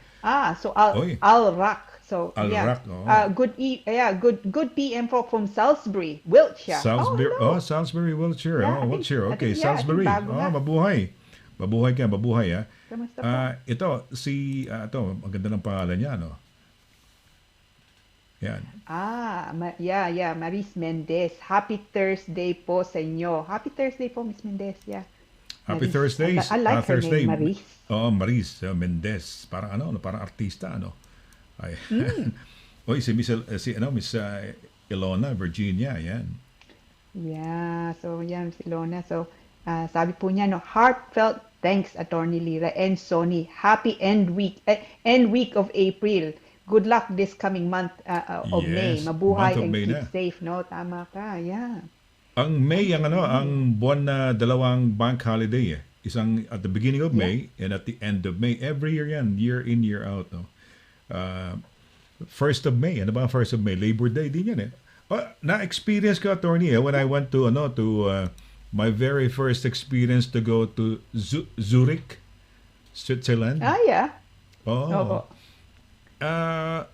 So Oy. Al-Rak. So Al-Rak, oo. Good PM from Salisbury, Wiltshire. Salisbury, hello. Salisbury, Wiltshire. Yeah, I think- Wiltshire. I Okay, think, yeah, I think Salisbury. bago na. Mabuhay. Mabuhay ka, mabuhay, ha. Kamusta po? Ito, ito, ang ganda ng pangalan niya, no? Yan. Maris Mendez. Happy Thursday po sa inyo. Happy Thursday po, Miss Mendez. Yeah. Happy Maris. Thursdays. I like her Thursday. name, Maris. Maris Mendez. Parang parang artista, ano? Ay. Oy, si Miss Ilona, Virginia, yan. Yeah, so yan, si Lona. So, sabi po niya, no, heartfelt thanks, Attorney Lira and Sonny. Happy end week of April. Good luck this coming month of May. Yes, Mabuhay month of and May keep na. safe, no? Tama ka, yeah. Ang May, ang buwan na dalawang bank holiday, eh. Isang at the beginning of May and at the end of May. Every year yan, year in, year out, no? 1st of May. Ano ba ang 1st of May? Labor Day din yan, eh. Na-experience ko, attorney, when I went to my very first experience to go to Zurich, Switzerland. Yeah. Oh.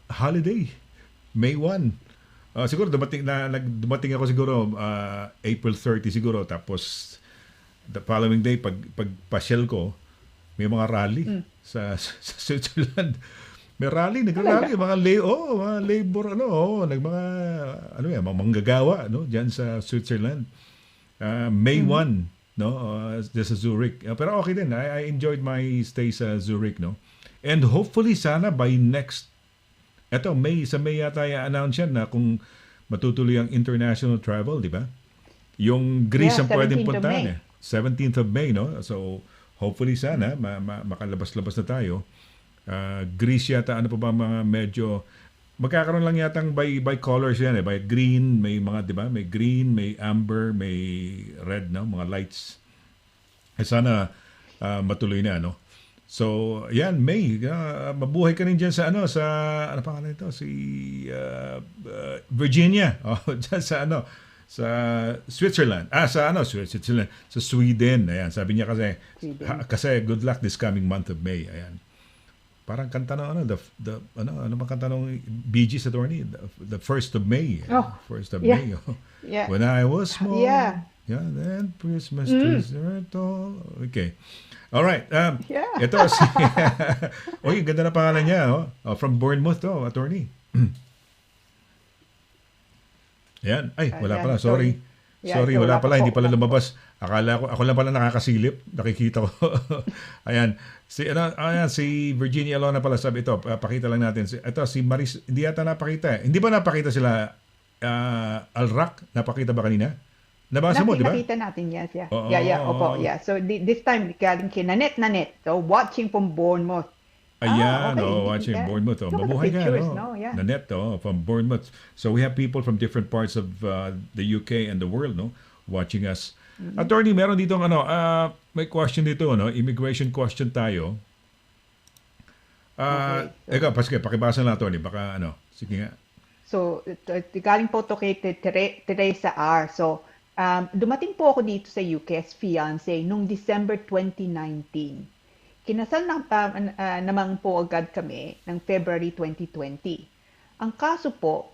Holiday. May 1. Siguro dumating ako siguro April 30 siguro, tapos the following day pag pasyal ko, may mga rally sa Switzerland. May rally, nagrally, mga labor, mga manggagawa, diyan sa Switzerland. May 1, no? Just sa Zurich. Pero okay din. I enjoyed my stay sa Zurich, no? And hopefully sana by sa May yata i-announce yan na kung matutuloy ang international travel, di ba? Yung Greece ang pwedeng 17th of puntahan, May. 17th of May, no? So, hopefully sana makalabas-labas na tayo. Greece yata, ano pa ba mga medyo magkakaroon lang yatang by colors yan, by green, may mga, di ba? May green, may amber, may red, no? Mga lights. Sana matuloy na, no? So, yan, May. Mabuhay ka rin dyan sa ano pangalan ito? Si Virginia. Dyan sa Switzerland. Switzerland. Sa Sweden. Ayan, sabi niya kasi good luck this coming month of May. Ayan. Parang kanta ng ano bang kanta ng Bee Gees, attorney? The 1st of May. First of May. Yeah. When I was small. Yeah. Yeah, then Christmas trees are tall. Okay. All right. Ito si Oy, ganda na pangalan niya, from Bournemouth to, attorney. Yan. Ay, wala pala. Sorry. Sorry, wala pala. Hindi pala lumabas. Ako lang pala nakakasilip. Nakikita ko. Ayan. Si Virginia Alona pala sabi ito. Pakita lang natin. Ito si Maris, hindi yata napakita. Hindi ba napakita sila Al-Rak? Napakita ba kanina? Nabasa mo, di ba? Nakita natin, yes. Yeah. Opo, yeah. So, this time, galing kay Nanette. So, watching from Bournemouth. Ayan, okay. Watching Bournemouth. Look at the Mabuhay ka, pictures, no? Yeah. Nanette, from Bournemouth. So, we have people from different parts of the UK and the world, no? Watching us. Attorney, meron dito may question dito, no? Immigration question tayo. Ikaw, Paske, pakibasa na, attorney. Baka, sige nga. So, galing po to kay Teresa R. So, dumating po ako dito sa UK as fiancé noong December 2019. Kinasal naman po agad kami ng February 2020. Ang kaso po,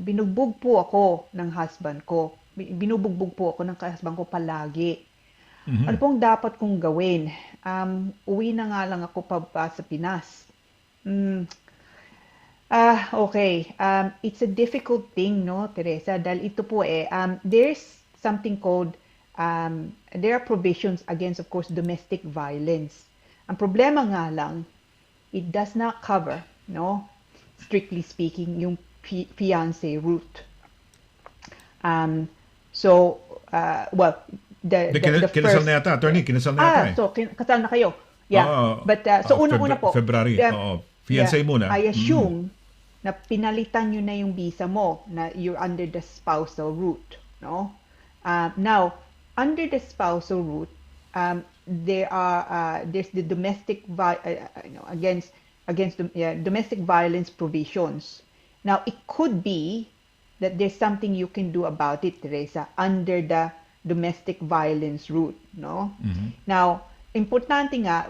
binugbog po ako ng husband ko. Binubugbog po ako ng husband ko palagi. Mm-hmm. Ano pong dapat kong gawin? Uwi na nga lang ako pa sa Pinas. Okay. It's a difficult thing, no, Teresa? Dahil ito po there's something called, there are provisions against, of course, domestic violence. Ang problema nga lang, it does not cover, no, strictly speaking, yung fiancé route. Kinasal na yata, attorney, kinasal na yata. So, kasal na kayo. Yeah. But, so, unang-una po. February, fiancé muna. I assume na pinalitan nyo na yung visa mo, na you're under the spousal route, no? Now, under the spousal route, there's the domestic domestic violence provisions. Now, it could be that there's something you can do about it, Teresa, under the domestic violence route, no? Now, importante nga,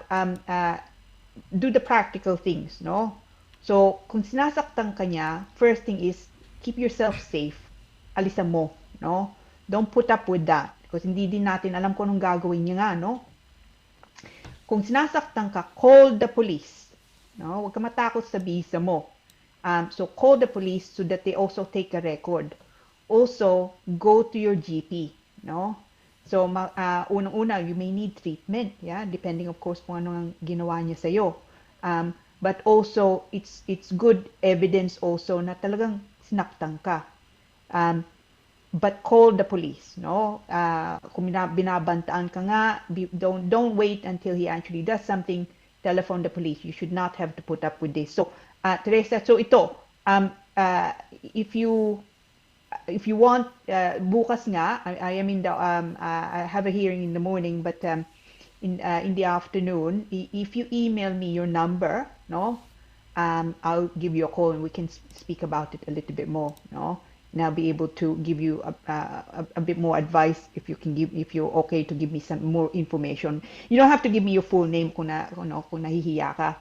do the practical things, no? So, kung sinasaktan ka niya, first thing is, keep yourself safe. Alisan mo, no? Don't put up with that. Because hindi din natin alam kung anong gagawin niya nga, no? Kung sinasaktan ka, call the police. No? Huwag ka matakot sa bisa mo. So, call the police so that they also take a record. Also, go to your GP, no? So, unang-una, you may need treatment, yeah? Depending, of course, kung ano ang ginawa niya sa'yo. But also, it's good evidence also na talagang sinaktan ka. But call the police, no? Kung binabantaan ka nga, don't wait until he actually does something. Telephone the police. You should not have to put up with this. So, Teresa, so ito, if you want, bukas nga, I am in the, I have a hearing in the morning, but in the afternoon, if you email me your number, no, I'll give you a call and we can speak about it a little bit more, no. And I'll be able to give you a bit more advice if you're okay to give me some more information. You don't have to give me your full name kung nahihiya ka.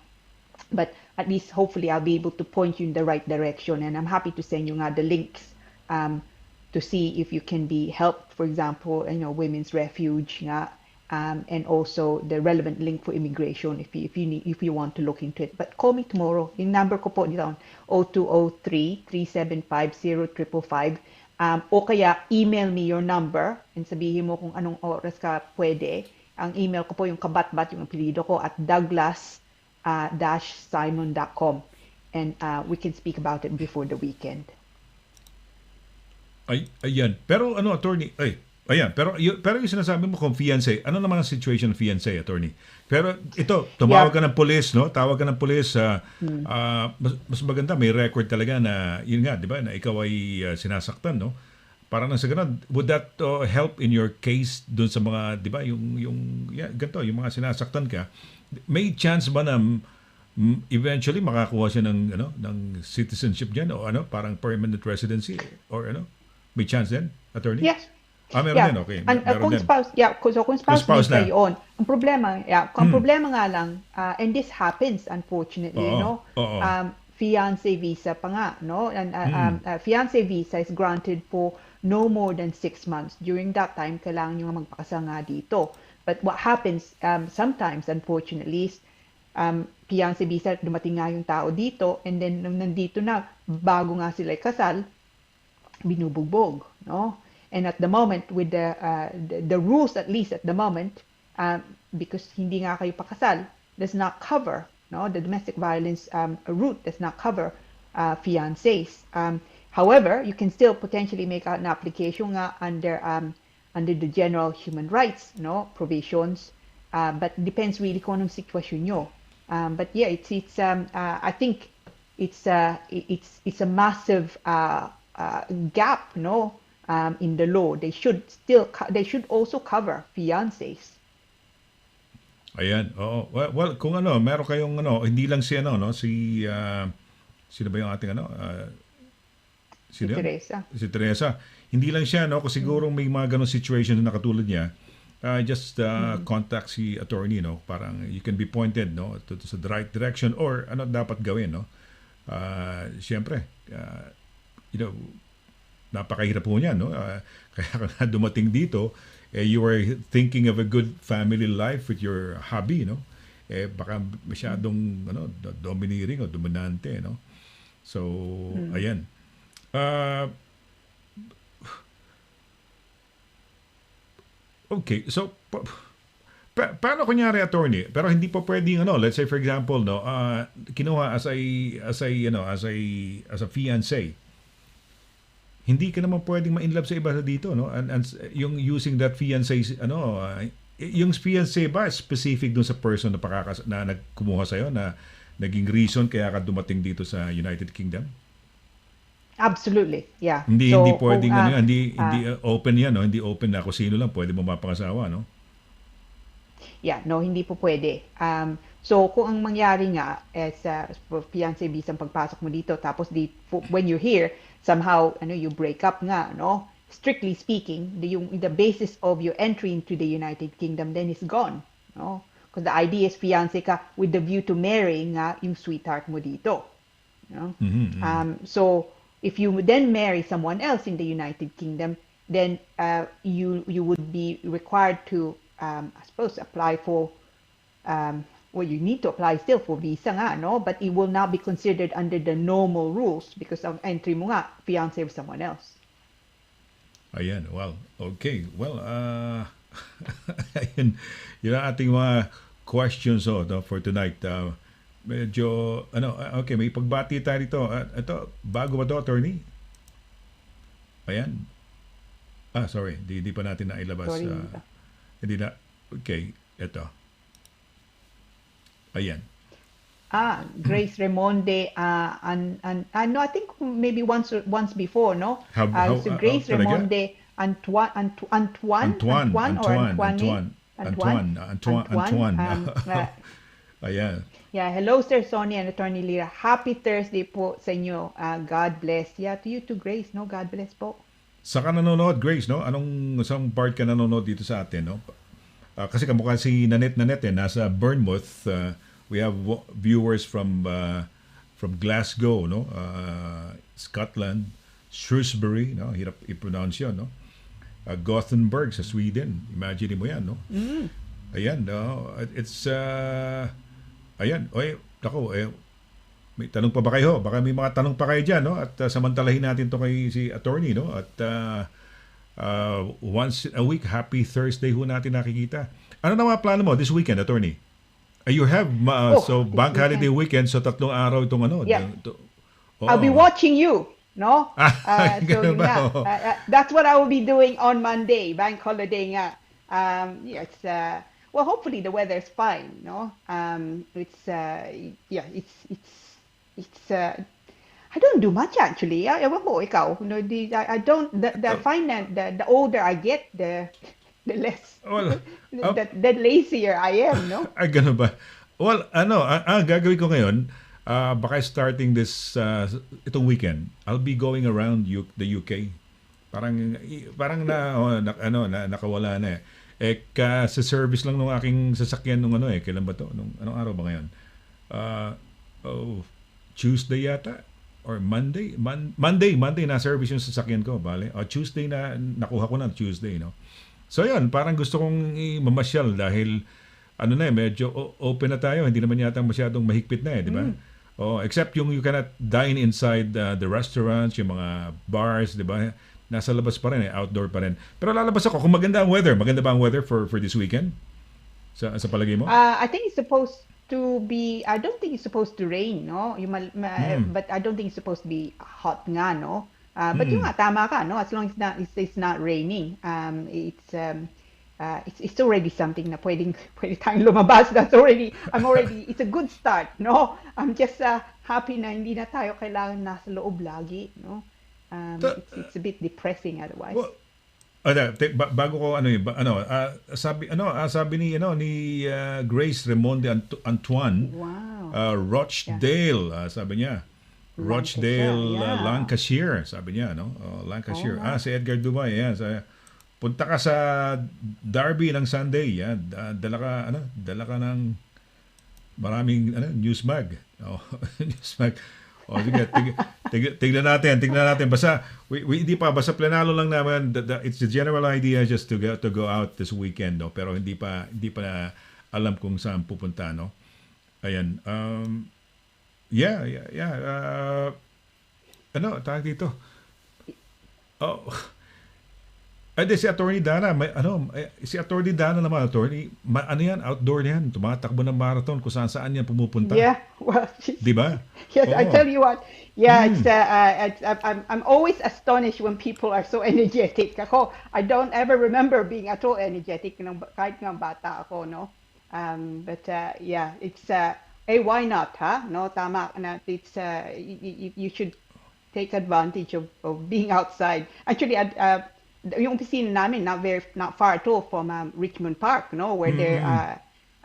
But at least hopefully I'll be able to point you in the right direction, and I'm happy to send you nga the links to see if you can be helped, for example, women's refuge nga, and also the relevant link for immigration if you want to look into it. But call me tomorrow. Yung number ko po dito, 0203-375-0555. O kaya email me your number and sabihin mo kung anong oras ka pwede. Ang email ko po yung kabatbat, yung apelido ko, at douglas-simon.com. And we can speak about it before the weekend. Ayan. Pero attorney, ayan, pero yung sinasabi mo kung fiancé, ano naman ang situation ng fiancé, attorney? Pero ito, tumawag ka ng police, no? Tawag ka ng police, mas maganda, may record talaga na, yun nga, di ba, na ikaw ay sinasaktan, no? Para nang sa ganun, would that help in your case dun sa mga, di ba, ganito, yung mga sinasaktan ka, may chance ba na eventually makakuha siya ng citizenship diyan o parang permanent residency or may chance din, attorney? Yes. Meron din, okay. Kung spouse, kung spouse na yun, ang problema nga lang, and this happens unfortunately, fiancé visa pa nga, no? And fiancé visa is granted for no more than 6 months. During that time, kailangan nyo magpakasal nga dito. But what happens sometimes, unfortunately, is fiancé visa, dumating nga yung tao dito, and then nung nandito na, bago nga sila kasal, binubugbog, no? And at the moment, with the rules, at least at the moment, because hindi nga kayo pakasal, does not cover, no? The domestic violence route does not cover fiancés. However, you can still potentially make an application nga under the general human rights, no, provisions, but depends really kung anong sitwasyon nyo. But yeah, it's I think it's a massive gap, no. In the law, they should also cover fiancés. Ayan. Oo. Well, kung meron kayong hindi lang si sino ba yung ating Si Teresa. Si Teresa. Hindi lang siya kung siguro may mga ganong situation na katulad niya. Just contact si attorney, parang you can be pointed to the right direction or ano dapat gawin, siyempre napakahirap po niya, kaya ka dumating dito, you were thinking of a good family life with your hubby, baka masyadong domineering o dominante, so ayan. Okay, so paano kunyari, attorney, pero hindi po pwedeng let's say for example kinuha as a fiancé, hindi ka naman pwedeng ma-inlove sa iba dito, and yung using that fiancé yung fiancé ba specific dun sa person na nagkumuha sa'yo na naging reason kaya ka dumating dito sa United Kingdom? Absolutely, yeah. Hindi pwedeng hindi open yan, hindi open na kung sino lang pwede mo mapangasawa, no? Yeah, no, hindi po pwede. So kung ang mangyari nga is fiancé visa ang pagpasok mo dito, tapos when you're here, somehow you break up nga, no? strictly speaking, the basis of your entry into the United Kingdom then is gone, no? Because the idea is fiancé ka with the view to marrying nga yung sweetheart mo dito, no? So if you would then marry someone else in the United Kingdom, then you would be required to, I suppose, apply for, well, you need to apply still for visa nga, no? But it will not be considered under the normal rules because of entry mo nga, fiancé with someone else. Ayan, well, okay. Well, ayun, yun ang ating mga questions for tonight. Medyo, okay, may pagbati tayo dito. Ito, bago ba ito, attorney? Ayan. Sorry, di pa natin nailabas. Sorry. Hindi na, okay, ito. Ayan. Grace Remonde, and no, I think maybe once before, no? So Grace Remonde, Antoine. Ayan. Yeah, hello Sir Sonny and Attorney Lira. Happy Thursday po sa inyo. God bless. Yeah, to you too, Grace, no? God bless po. Sa ka nanonood, Grace, no? Saan part ka nanonood dito sa atin, no? Kasi kamukha si Nanette, nasa Bournemouth. We have viewers from Glasgow, no? Scotland, Shrewsbury, no? Hirap i-pronounce yun, no? Gothenburg sa Sweden. Imagine mo yan, no? Ayan, no? It's ayan, may tanong pa ba kayo? Baka may mga tanong pa kayo dyan, no? At samantalahin natin to kay si attorney, no? At once a week, happy Thursday ho natin nakikita. Ano na mga plano mo this weekend, attorney? You have so bank holiday weekend, so 3 araw itong Yeah. I'll be watching you, no? So that's what I will be doing on Monday, bank holiday nga. Yeah, it's well, hopefully the weather is fine, no? It's I don't do much actually. Ewan ko, ikaw. No, I don't. I find that the older I get, the less, the lazier I am, no? Ganun ba? Well, gagawin ko ngayon, baka starting this, itong weekend, I'll be going around the UK. Parang nakawala na eh. Sa service lang nung aking sasakyan nung kailan ba to? Anong araw ba ngayon? Tuesday yata? Or Monday? Monday na service yung sasakyan ko, bale. Tuesday na, nakuha ko na Tuesday, no? So yun, parang gusto kong mamasyal dahil medyo open na tayo. Hindi naman yata masyadong mahigpit na di ba? Except you cannot dine inside the restaurants, yung mga bars, di ba? Nasa labas pa rin, outdoor pa rin. Pero lalabas ako kung maganda ang weather. Maganda ba ang weather for this weekend? Sa palagay mo? I think it's supposed to be, I don't think it's supposed to rain, no? But I don't think it's supposed to be hot nga, no? But yung tama ka, no? As long as it's not raining, it's already something na pwede tayong lumabas. It's a good start, no? I'm just happy na hindi na tayo kailangan nasa loob lagi, no? It's a bit depressing otherwise. Well, bago ko sabi ni Grace Remonde Antoine, wow. Rochdale, sabi niya. Rochdale, yeah. Lancashire, sabi niya, no? Lancashire. Wow. Si Edgar Dumay, yan. Punta ka sa Derby ng Sunday, yan. Dala ka ng maraming newsmag. Newsmag. Sige, tignan natin. Basta hindi pa, basta planalo lang naman. It's the general idea just to go out this weekend, no? Pero hindi pa na alam kung saan pupunta, no? Ayan. Yeah. Tawag dito. Si Attorney Dana, si Attorney Dana naman, yan, outdoor yan, tumatakbo ng marathon kung saan yan pumupunta. Yeah, well, di ba? Yes, I tell you what. Yeah, I'm always astonished when people are so energetic. Ako, I don't ever remember being at all energetic kahit nga bata ako, no? But yeah, it's why not, huh? No, tama na. It's you should take advantage of being outside. Actually, yung opisina namin not far at all from Richmond Park, no, where there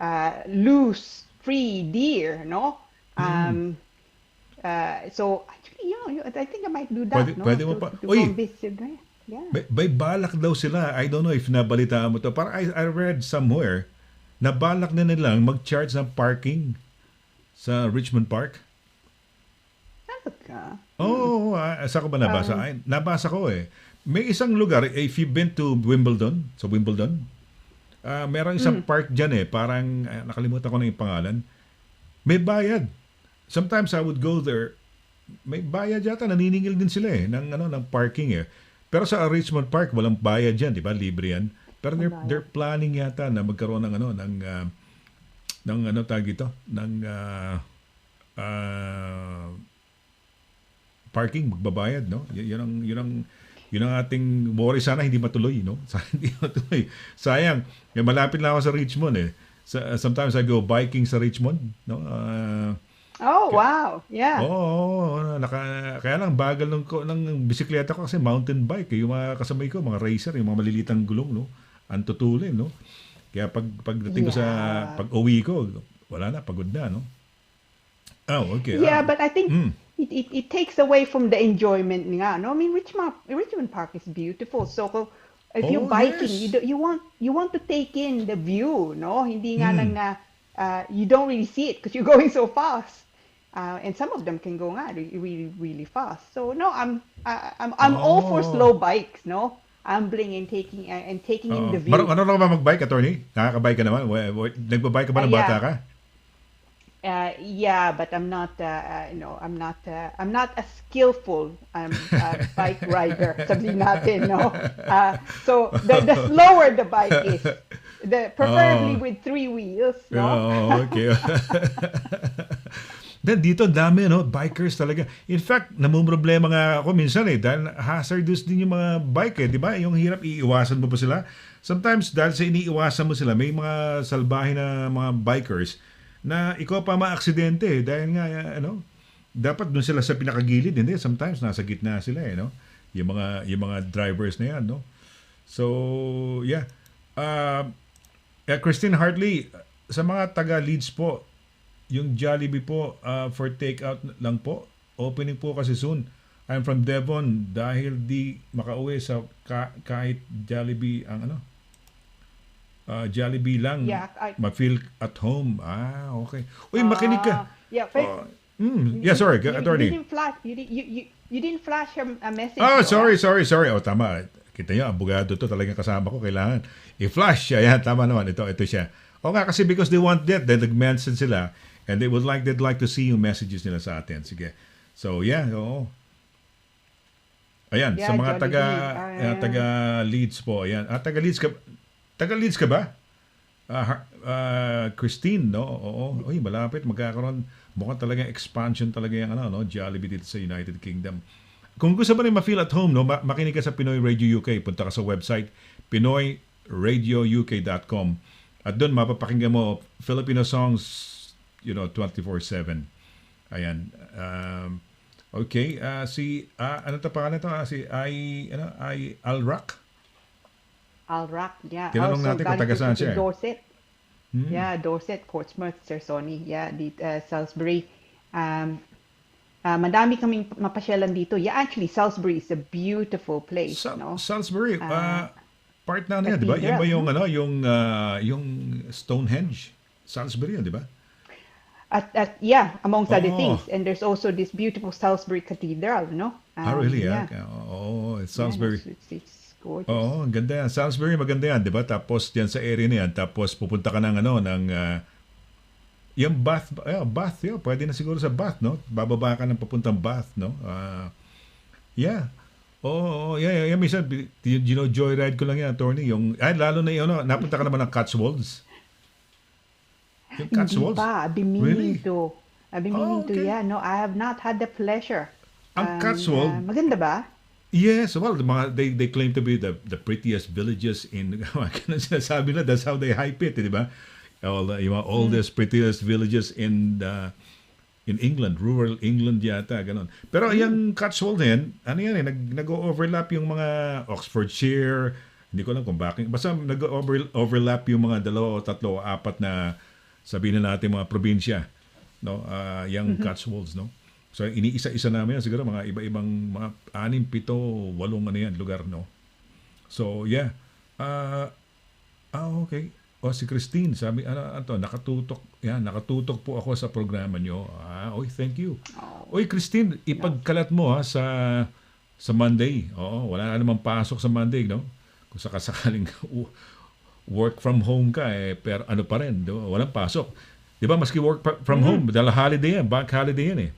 are loose free deer, no. So actually, I think I might do that. Pwede mo pa. Uy, Yeah. May balak daw sila. I don't know if nabalitaan mo to. Parang I read somewhere na balak na nilang mag-charge ng parking sa Richmond Park. Talaga. Oo, saan ko ba nabasa? Ay, nabasa ko eh. May isang lugar, if you've been to Wimbledon, sa Wimbledon, meron isang park dyan eh, parang, nakalimutan ko na yung pangalan, may bayad. Sometimes I would go there, may bayad yata, naniningil din sila eh, ng parking eh. Pero sa Richmond Park, walang bayad dyan, di ba? Libre yan. Pero they're planning yata na magkaroon ng tawag ito, ng parking, magbabayad, no? Yun ang ating worry. Sana hindi matuloy, no? Sana hindi matuloy. Sayang, malapit lang ako sa Richmond eh. Sometimes I go biking sa Richmond, no? Oh, wow. Yeah. Kaya lang bagal ng bisikleta ko kasi mountain bike. Yung mga kasabay ko, mga racer, yung mga malilitang gulong, no? Ang tutulin, no? Kaya pagdating ko sa pag-uwi ko, wala na, pagod na, no? Oh, okay. Yeah, but I think it takes away from the enjoyment nga, no? I mean, Richmond Park is beautiful. So if you're biking, yes. you want to take in the view, no? Hindi nga lang na you don't really see it because you're going so fast. And some of them can go really, really fast. So no, I'm all for slow bikes, no? Ambling and taking in the view. Ano na ba mag-bike, attorney? Nakaka-bike ka naman? Nagbabike ka ba ng bata ka? Yeah, but I'm not, I'm not a skillful bike rider. Sabihin natin, no? So the slower the bike is, preferably with 3 wheels, no? Okay. Then dito dami, no, bikers talaga. In fact, namumroblema nga ako minsan eh dahil hazardous din yung mga bike eh, di ba? Yung hirap iiwasan mo pa sila. Sometimes dahil sa iniiwasan mo sila, may mga salbahe na mga bikers na ikaw pa ma-aksidente eh, dahil nga dapat doon sila sa pinakagilid, hindi, sometimes nasa gitna sila eh, no? Yung mga drivers na yan, no? So, yeah. Christine Hartley, sa mga taga Leeds po, yung Jollibee po for take-out lang po, opening po kasi soon. I'm from Devon, dahil di makauwi sa kahit Jollibee ang Jollibee lang, ma-feel at home. Okay. Uy, makinig ka. Yeah, sorry, attorney. You didn't flash a message. Oh, sorry. Oh, tama. Kita niyo, abogado to, talagang kasama ko, kailangan i-flash siya. Yan, tama naman. Ito siya. O nga, kasi because they want that, then nag-mention sila, and they'd like to see yung messages nila sa atin. Sige. So, yeah, oo. Ayan, Yeah, sa mga Jollibee. taga Leeds po. Ayan. Taga Leeds ka ba? Christine, no? Oo. Uy, malapit. Magkakaroon. Mukhang talagang expansion talaga yung Jollibee dito sa United Kingdom. Kung gusto mo rin ma-feel at home, no, makinig ka sa Pinoy Radio UK. Punta ka sa website, pinoyradiouk.com. At doon, mapapakinggan mo Filipino songs, 24/7. Ayan. Okay. Ano ta pangalan ito? Si Alrak? Alrak, yeah. Tinanong natin kung taga saan siya. Dorset. Yeah, Dorset, Portsmouth, Sir Sonny. Yeah, Salisbury. Madami kaming mapasyalan dito. Yeah, actually, Salisbury is a beautiful place, no? Salisbury, part na niya, di ba? Yan ba yung Stonehenge? Salisbury yun, di ba? Amongst other things. And there's also this beautiful Salisbury Cathedral, no? Really? Yeah. It's Salisbury. It's gorgeous. Oo, ang ganda yan. Salisbury, maganda yan, di ba? Tapos diyan sa area na yan, tapos pupunta ka ng yung Bath, pwede na siguro sa Bath, no? Bababa ka ng papuntang Bath, no? Yeah. Yeah. Minsan, joyride ko lang yan, attorney. Lalo na napunta ka naman ng Cotswolds. Yung Cotswolds? Hindi pa. I've been meaning to. Okay. Yeah. No, I have not had the pleasure. Ang Cotswold? Maganda ba? Yes. Well, they claim to be the prettiest villages in, sinasabi na, that's how they hype it, di ba? Yung oldest, prettiest villages in England, rural England yata, ganon. Pero yung Cotswold nag-overlap yung mga Oxfordshire, hindi ko alam kung bakit. Basta nag-overlap yung mga 2, 3, 4 na sabihin na natin mga probinsya, no? Yung Cotswolds, no? So iniisa-isa namin yan, siguro mga iba-ibang mga 6, 7, 8 lugar, no? So, yeah. Okay. O, si Christine, sabi, nakatutok. Yan, nakatutok po ako sa programa nyo. Oy, thank you. Oy, Christine, ipagkalat mo ha sa Monday. Oo, wala na namang pasok sa Monday, no? Kung sakasakaling work from home ka, pero ano pa rin, diba? Walang pasok. Di ba, maski work from home, dahil holiday yan, bank holiday yan eh.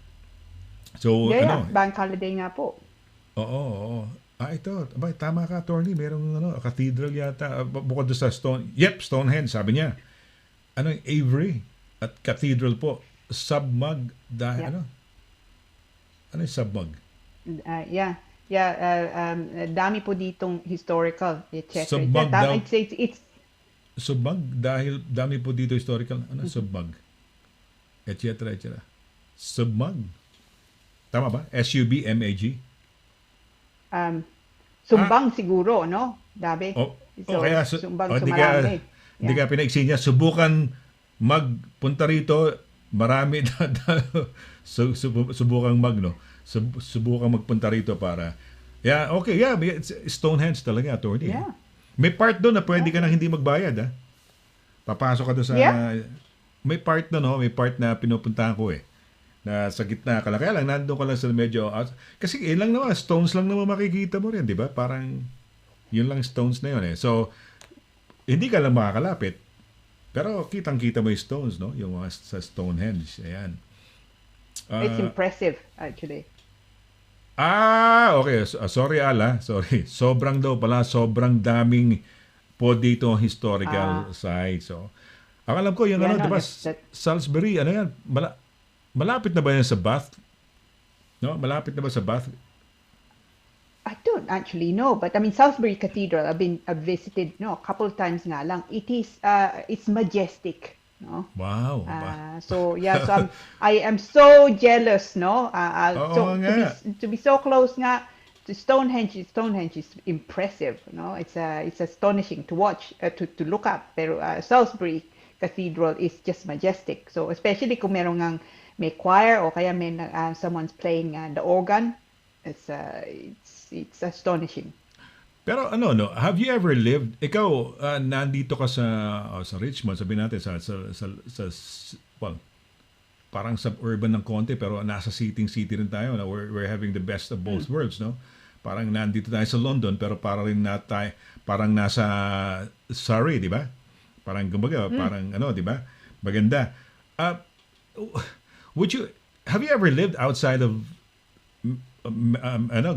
So, Yeah, bank holiday nga po. Oo. Ito. Tama ka, attorney. Merong cathedral yata. Bukod doon sa Stonehenge, sabi niya. Yung Avery at cathedral po. Submug. Ano yung submug? Dami po ditong historical, etc. Submug daw. I'd say it's Submug dahil dami po dito historical. Submug? Etc. Submug. Tama ba? SUBMAG? Sumbang siguro, no? Dabi. Kaya Sumbang hindi sumarami. ka pinaiksi niya. Subukan magpunta rito. Marami subukang subukan magpunta rito para Stonehenge talaga, attorney. Yeah. May part doon na pwede ka nang hindi magbayad, ha? Papasok ka doon sa may part na pinupuntahan ko na sa gitna ka lang. Kaya lang, nandun ka lang sa medyo kasi ilang naman, stones lang naman makikita mo rin, di ba? Parang yun lang stones na yun So, hindi ka lang makakalapit. Pero kitang-kita mo yung stones, no? Yung mga sa Stonehenge. Ayan. It's impressive, actually. Okay. Sorry, Sorry. Sobrang daming po dito historical sites. So, ang alam ko, yung diba, Salisbury, yan? Malapit na ba yan sa Bath? No? Malapit na ba sa Bath? I don't actually know, but I mean, Salisbury Cathedral, I've visited, a couple of times nga lang. It's majestic. No? Wow. So I am so jealous, no? To be so close nga to Stonehenge is impressive, no? It's astonishing to watch, to look at. Pero Salisbury Cathedral is just majestic. So especially kung may choir o kaya may someone's playing the organ, it's astonishing. Pero have you ever lived, ikaw, nandito ka sa Richmond, sabihin natin, parang suburban ng konti, pero nasa city rin tayo, we're having the best of both worlds, no? Parang nandito tayo sa London, pero parang nasa Surrey, di ba? Parang parang di ba? Maganda. Have you ever lived outside of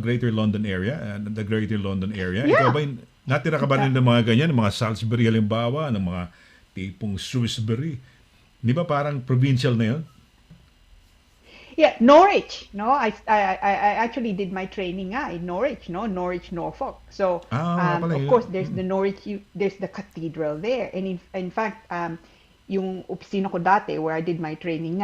Greater London area, the Greater London area? Yeah. Ikaw ba natira ka ba rin ng mga ganyan, mga Salisbury halimbawa, ng mga tipong Shrewsbury? Di ba parang provincial na yun? Yeah, Norwich. No, I actually did my training in Norwich. No, Norwich, Norfolk. So of course there's the Norwich. There's the cathedral there, and in fact, yung opisina ko dati where I did my training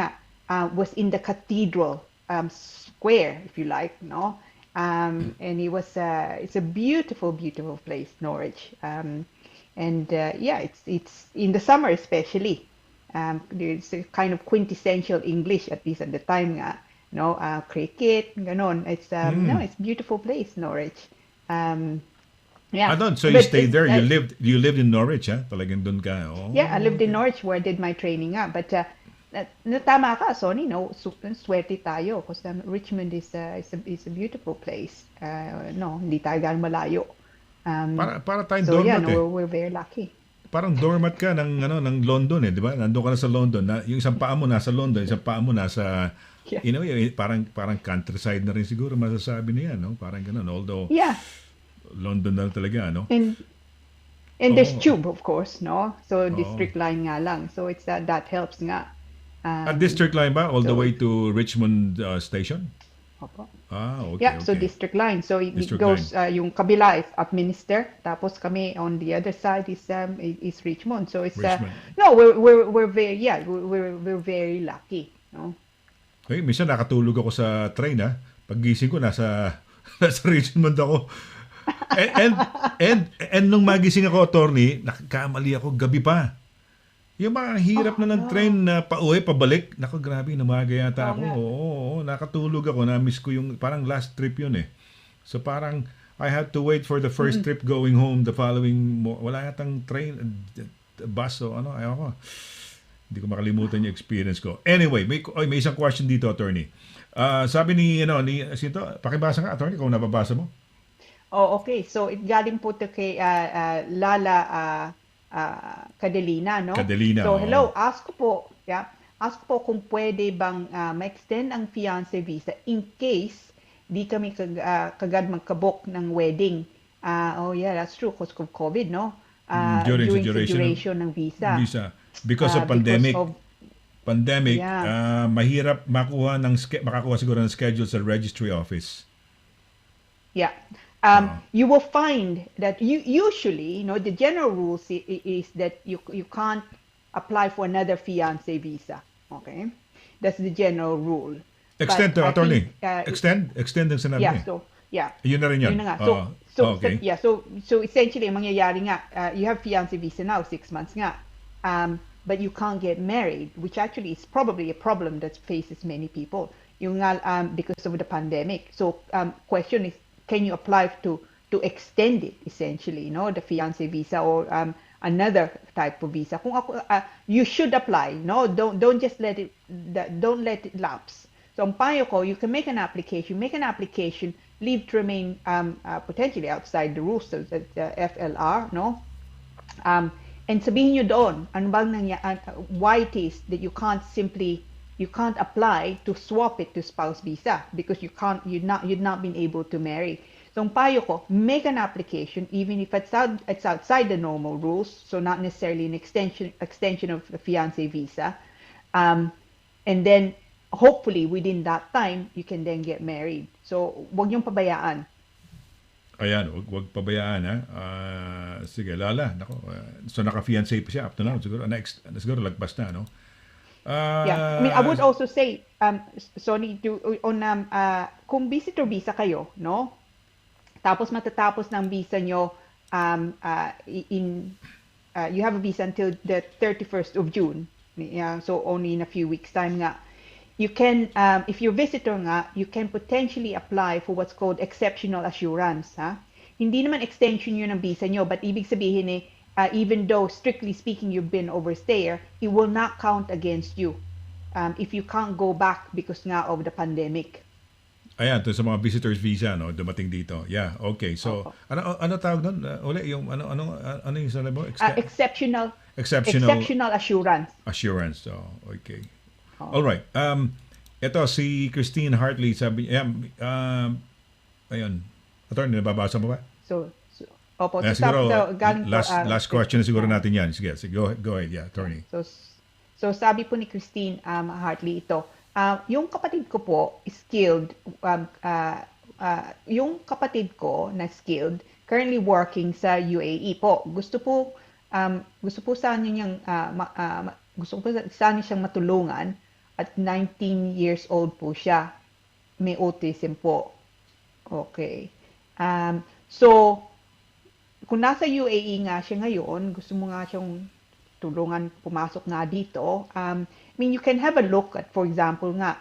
was in the cathedral square, if you like. No, and it's a beautiful place, Norwich. It's in the summer especially. There's a kind of quintessential English, at least at the time nga, cricket, ganon. It's it's beautiful place, Norwich. So you stayed there. You lived in Norwich, ha? Talagang doon ka. Yeah, I lived in Norwich where I did my training but natama ka, Sonny, no? Swerte tayo because Richmond is a beautiful place. Hindi tayo gaano malayo. Para tayong so dormat, we're very lucky. Parang doormat ka ng London, di ba? Nandun ka na sa London. Yung isang paa mo nasa London, isang paa mo nasa parang countryside na rin siguro masasabi niya, no? Parang gano'n. Although London na talaga, no? And there's tube, of course, no? So district line nga lang. So it's that helps nga. District line ba all the way to Richmond Station? Opo. Okay. Yeah, so district line. So it goes yung kabila is Upminster, tapos kami on the other side is Richmond. So it's Richmond. we're very lucky, no? Okay, minsan nakatulog ako sa train, ha. Paggising ko nasa Richmond ako. And nung magising ako, attorney, nakakamali ako gabi pa. Yung mga hirap na ng train na pauwi, pabalik. Naku, grabe, namaga yata ako. Oo, nakatulog ako. Na-miss ko yung, parang last trip yun . So parang, I had to wait for the first trip going home the following wala yatang train, bus o ano, ayaw ko. Hindi ko makalimutan yung experience ko. Anyway, may isang question dito, attorney. Sabi ni sino, pakibasa nga, attorney, kung nababasa mo. Oh, okay. So, galing po to kay Lala Cadelina, no? Cadelina, So, oo. hello. Ask ko po kung pwede bang ma-extend ang fiancé visa in case di kami kagad magkabook ng wedding. Oh yeah, that's true because of COVID, no? During the the duration duration ng visa. Because of pandemic. Pandemic, Yeah. mahirap makakuha siguro ng schedule sa registry office. Yeah. You will find that usually, the general rules is that you can't apply for another fiancé visa. Okay? That's the general rule. Extend But to, I attorney. think, Extend ang sinabi Yeah, niya. so, yeah. Yun na rin yun. Yun na nga. Okay. So essentially, ang mangyayari nga, you have fiancé visa now, 6 months nga. But you can't get married, which actually is probably a problem that faces many people. Yung nga, because of the pandemic. So, question is, can you apply to extend it, essentially, the fiancé visa or another type of visa? Kung ako, you should apply, no? Don't just let it lapse. So, ang payo ko, you can make an application, leave to remain potentially outside the rules of the FLR, no? And sabihin nyo doon, ano bang why it is that you can't apply to swap it to spouse visa because you'd not been able to marry. So, ang payo ko, make an application even if it's outside the normal rules, so not necessarily an extension of the fiancé visa. And then, hopefully, within that time, you can then get married. So, wag niyong pabayaan. Ayan, wag pabayaan ha. Sige, Lala. Nako, so naka-fiancé pa siya up to now. Siguro lagpas na, no? Yeah. I mean, I would also say, Sonny, kung visitor visa kayo, no? Tapos matatapos ng visa nyo, you have a visa until the 31st of June. Yeah, so only in a few weeks' time nga. You can, if you're visitor nga, you can potentially apply for what's called exceptional assurance. Ha? Hindi naman extension yun ng visa nyo, but ibig sabihin even though strictly speaking you've been overstayer, it will not count against you if you can't go back because nga of the pandemic. Ayan, to sa mga visitors visa, no, dumating dito. Yeah, okay. So, ano tawag doon? Uli, yung ano yung sabi mo? Exceptional assurance. Assurance. So, okay. All right. Ito si Christine Hartley sabi ayun. Attorney, nababasa mo ba? Opo. Siguro, last question siguro natin yan. Sige, go ahead. Yeah, attorney. So sabi po ni Christine Hartley ito, yung kapatid ko po is skilled, yung kapatid ko na skilled, currently working sa UAE po. Gusto po sana siyang matulungan at 19 years old po siya. May autism po. Okay. So, kung nasa UAE nga siya ngayon, gusto mo nga siyang tulungan pumasok nga dito, I mean, you can have a look at, for example nga,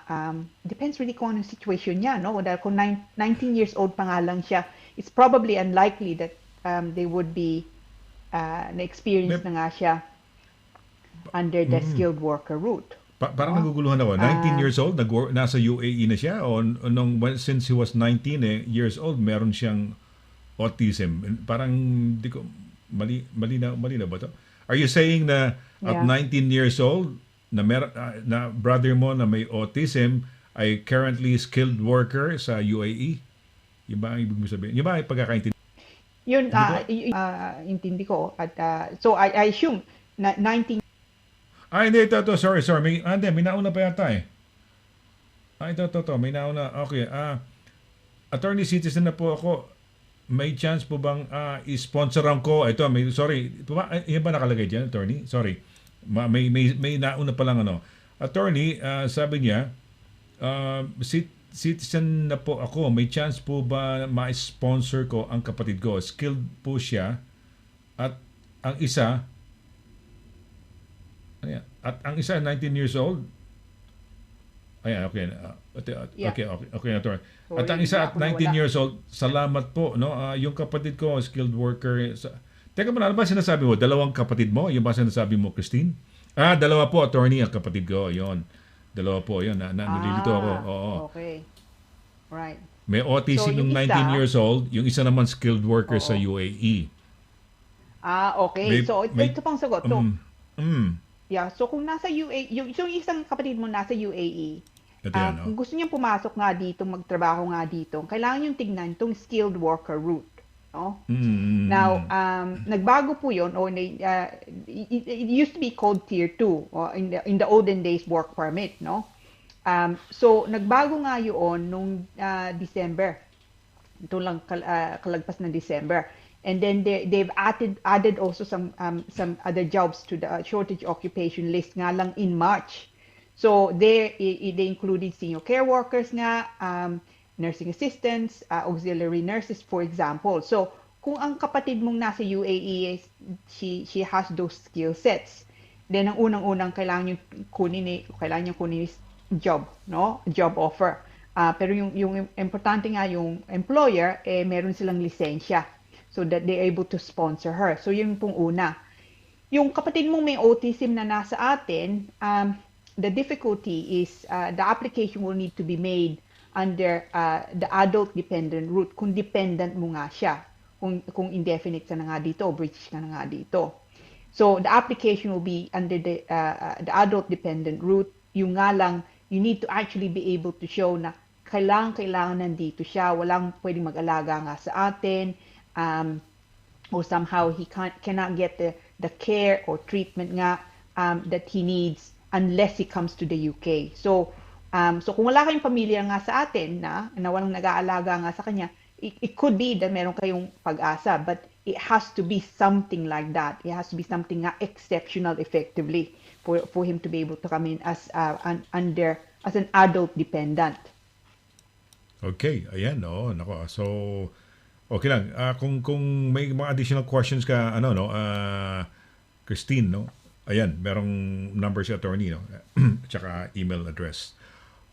depends really kung anong situation niya, no? Dahil kung 19 years old pa nga lang siya, it's probably unlikely that they would be na-experience na nga siya under the skilled worker route. Parang naguguluhan ako. 19 years old, nasa UAE na siya o since he was 19 years old, meron siyang autism. Parang di ko mali na ba to? Are you saying na at 19 years old na brother mo na may autism ay currently skilled worker sa UAE? Yung ba ang ibig mo sabihin? Yung ba ay pagkakaintindi? Yun, intindi ko. At, so, I assume na 19. Hindi, ito. Sorry. May nauna pa yata eh. Ito. May nauna. Okay. Attorney citizen na po ako. May chance po bang i-sponsoran ko? Ito, sorry. Yan ba nakalagay dyan, attorney? Sorry. May nauna pa lang ano. Attorney, sabi niya, citizen na po ako. May chance po ba ma-sponsor ko ang kapatid ko? Skilled po siya. At ang isa, 19 years old. Ayan, okay. Yeah. Okay, attorney. So, At ang yun, isa wala at po 19 nawala. years old, salamat po, no? Yung kapatid ko, skilled worker. Teka mo, ano ba sinasabi mo? Dalawang kapatid mo? Yung ba sinasabi mo, Christine? Dalawa po, attorney, ang kapatid ko. Yon. Dalawa po, yun. Nalilito ako. Oo. Okay. Right. May So, autism yung yung 19 isa, years old, yung isa naman skilled worker sa oo. UAE. Okay. May, So, may, ito pang sagot. So, mm, yeah, so kung nasa UAE, yung isang kapatid mo nasa UAE, ito yan, no? kung gusto niyang pumasok nga dito, magtrabaho nga dito, kailangan yung tignan itong skilled worker route. No? Now, nagbago po yun, or it used to be called Tier 2, or in the olden days, work permit, no? So, nagbago nga yun nung December. Ito lang kalagpas ng December. And then they've added also some other jobs to the shortage occupation list nga lang in March. So they included senior care workers nga, nursing assistants, auxiliary nurses, for example. So kung ang kapatid mong nasa UAE, she has those skill sets, then ang unang-unang kailangan niyang kunin is job, no? Job offer. Pero yung importante nga yung employer, meron silang lisensya so that they're able to sponsor her. So yun pong una. Yung kapatid mong may autism na nasa atin, the difficulty is the application will need to be made under the adult dependent route, kung dependent mo nga siya, kung indefinite ka na nga dito, o British ka na nga dito. So the application will be under the adult dependent route. Yung nga lang, you need to actually be able to show na kailangan nandito siya, walang pwedeng mag-alaga nga sa atin, or somehow he cannot get the care or treatment nga that he needs unless he comes to the UK. So kung wala kayong pamilya nga sa atin na walang nag-aalaga nga sa kanya, it could be that meron kayong pag-asa, but it has to be something like that. It has to be something nga exceptional effectively for him to be able to come in as an adult dependent. Okay, ayan, no. Nako. So okay lang. Kung may mga additional questions ka, Christine, no? Ayan, merong number si attorney, no? Tsaka email address.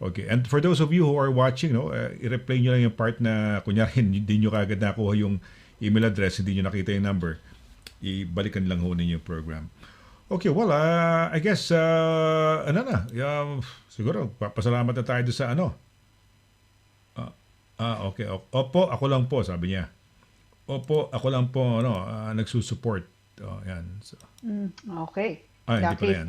Okay, and for those of you who are watching, no, i-replay nyo lang yung part na, kunyari, hindi nyo kagad nakuha yung email address, hindi nyo nakita yung number, ibalikan lang ho ninyo yung program. Okay, well, I guess, siguro, papasalamat na tayo doon sa okay. Opo, ako lang po, sabi niya. Opo, ako lang po, nagsusupport. Yan. So, okay. hindi pala yan.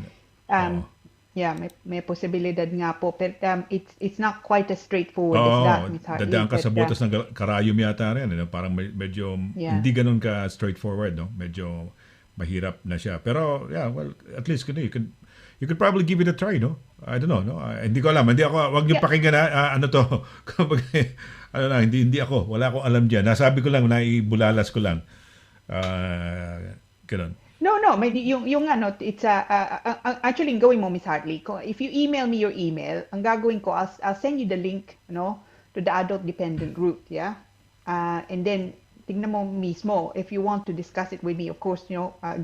Yeah, may posibilidad nga po. But it's not quite as straightforward as that, Ms. Hartley. Dadaan ka sa butas ng karayom yata rin. Parang medyo hindi ganun ka straightforward. No? Medyo mahirap na siya. Pero, yeah, well, at least you could probably give it a try, no? I don't know, no? Hindi ko alam. Wag niyo pakinggan ano to. Hindi ako. Wala akong alam diyan. Nasabi ko lang, naibulalas ko lang. Ganun. No, yung it's actually gawin mo, Miss Hartley. If you email me your email, ang gagawin ko, I'll send you the link, to the adult dependent route, yeah? And then tingnan mo mismo, if you want to discuss it with me, of course,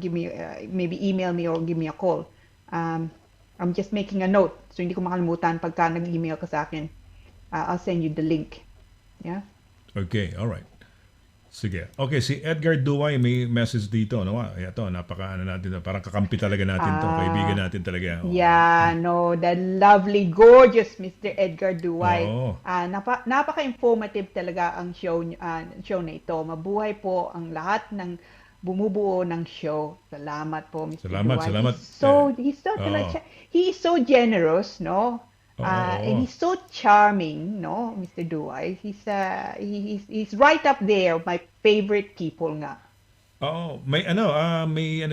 give me maybe email me or give me a call. I'm just making a note so hindi ko makalimutan pagka nag-email ka sa akin. I'll send you the link. Yeah? Okay, all right. Sige. Okay, si Edgar Duway may message dito, no? Ito, natin, parang kakampi talaga natin to, kaibigan natin talaga. Yeah, no, the lovely, gorgeous Mr. Edgar Duway. Napaka-informative talaga ang show na ito. Mabuhay po ang lahat ng bumubuo ng show. Salamat po, Mr. Duway. Salamat. He is so generous, no? And he's so charming, no, Mr. Duway. He's right up there, my favorite people nga. May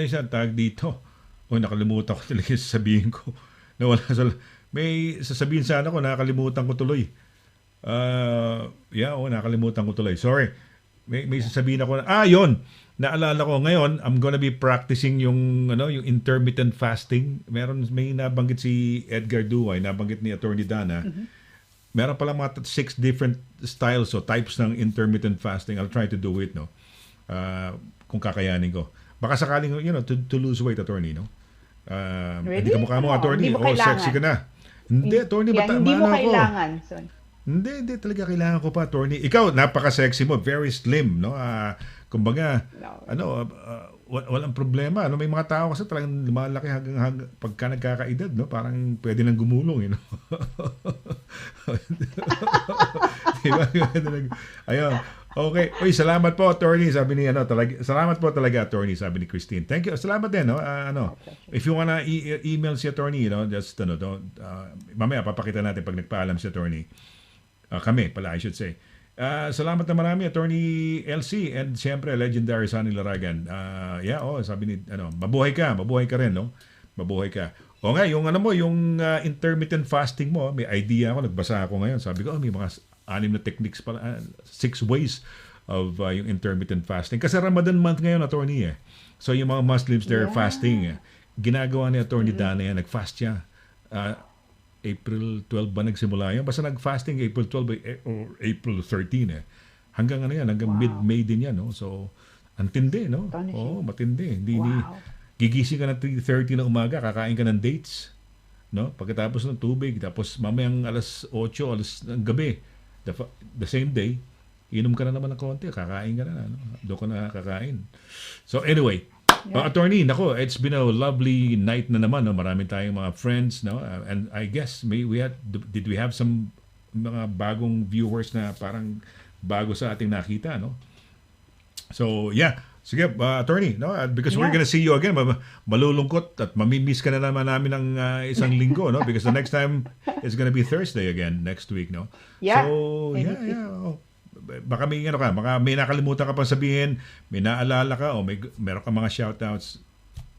siya tag dito. Nakalimutan ko talaga sasabihin ko. May sasabihin sana ko, nakalimutan ko tuloy. Nakalimutan ko tuloy. Sorry. May sasabihin ako yun. Naalala ko ngayon, I'm gonna be practicing yung intermittent fasting. May nabanggit si Edgar Duway, nabanggit ni Attorney Dana. Meron pala mga 6 different styles o types ng intermittent fasting. I'll try to do it, no. Kung kakayanin ko. Baka sakaling to lose weight, attorney, no. Really? Hindi ka mukha mo, attorney. Hindi mo kailangan. Sexy ka na. Hindi, attorney, hindi mo matama ako. kailangan. So, Hindi talaga kailangan ko pa, attorney. Ikaw, napaka-sexy mo, very slim, no? Kumbaga, no. walang problema. Ano, may mga tao kasi talagang lumalaki hanggang pagka nagkakaedad, no? Parang pwede nang gumulong, no? Diba? Ayun. Okay. Uy, salamat po, attorney. Sabi ni talaga, salamat po talaga, attorney, sabi ni Christine. Thank you. Salamat din, no? If you wanna email si attorney, just mamaya papakita natin pag nagpaalam si attorney. Kami pala, I should say. Salamat na marami, Attorney LC, and siyempre, legendary Sonny Laragan. Sabi ni, mabuhay ka rin, no? Mabuhay ka. O nga, yung intermittent fasting mo, may idea ako, nagbasa ako ngayon. Sabi ko, may mga 6 na techniques pala, 6 ways of yung intermittent fasting. Kasi Ramadan month ngayon, Attorney, eh. So, yung mga Muslims, they're fasting. Ginagawa ni Attorney Dana yan, nag-fast siya. April 12 ba nagsimula yun? Basta nag-fasting April 12 or April 13 eh. Hanggang hanggang mid-May din yan, no? So, antindi, no? Oo, matindi. Gigising ka ng 3:30 na umaga, kakain ka ng dates, no? Pagkatapos ng tubig, tapos mamayang alas 8, alas ng gabi, the same day, inom ka na naman ng konti, kakain ka na, no? Doon ka na kakain. So, anyway, attorney, nako, it's been a lovely night na naman, no? Marami tayong mga friends, no? And I guess did we have some mga bagong viewers na parang bago sa ating nakita, no? So, yeah. Sige, attorney, no? Because we're gonna see you again. Malulungkot at mamimiss ka na naman namin ng isang linggo, no? Because the next time is gonna be Thursday again next week, no? Yeah. So, yeah. Baka may nakalimutan ka pang sabihin, may naalala ka, o meron ka mga shoutouts,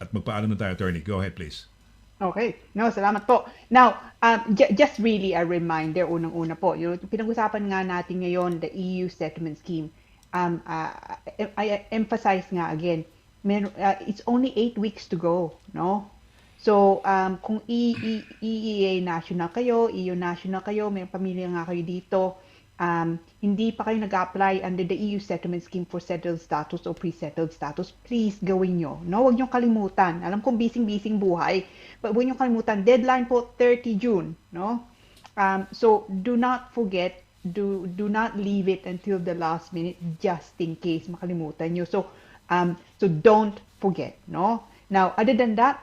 at magpaalam na tayo, attorney. Go ahead, please. Okay. No, salamat po. Now, just really a reminder, unang-una po, pinag-usapan nga natin ngayon, the EU settlement scheme. I emphasize nga again, it's only 8 weeks to go, no? So, kung EEA national kayo, EU national kayo, may pamilya nga kayo dito, hindi pa kayo nag-apply under the EU settlement scheme for settled status o pre-settled status, please gawin nyo. No? Huwag nyo kalimutan. Alam kong busy-busy buhay, but huwag nyo kalimutan. Deadline po 30 June. No? So do not forget, do not leave it until the last minute just in case makalimutan nyo. So don't forget. No? Now, other than that,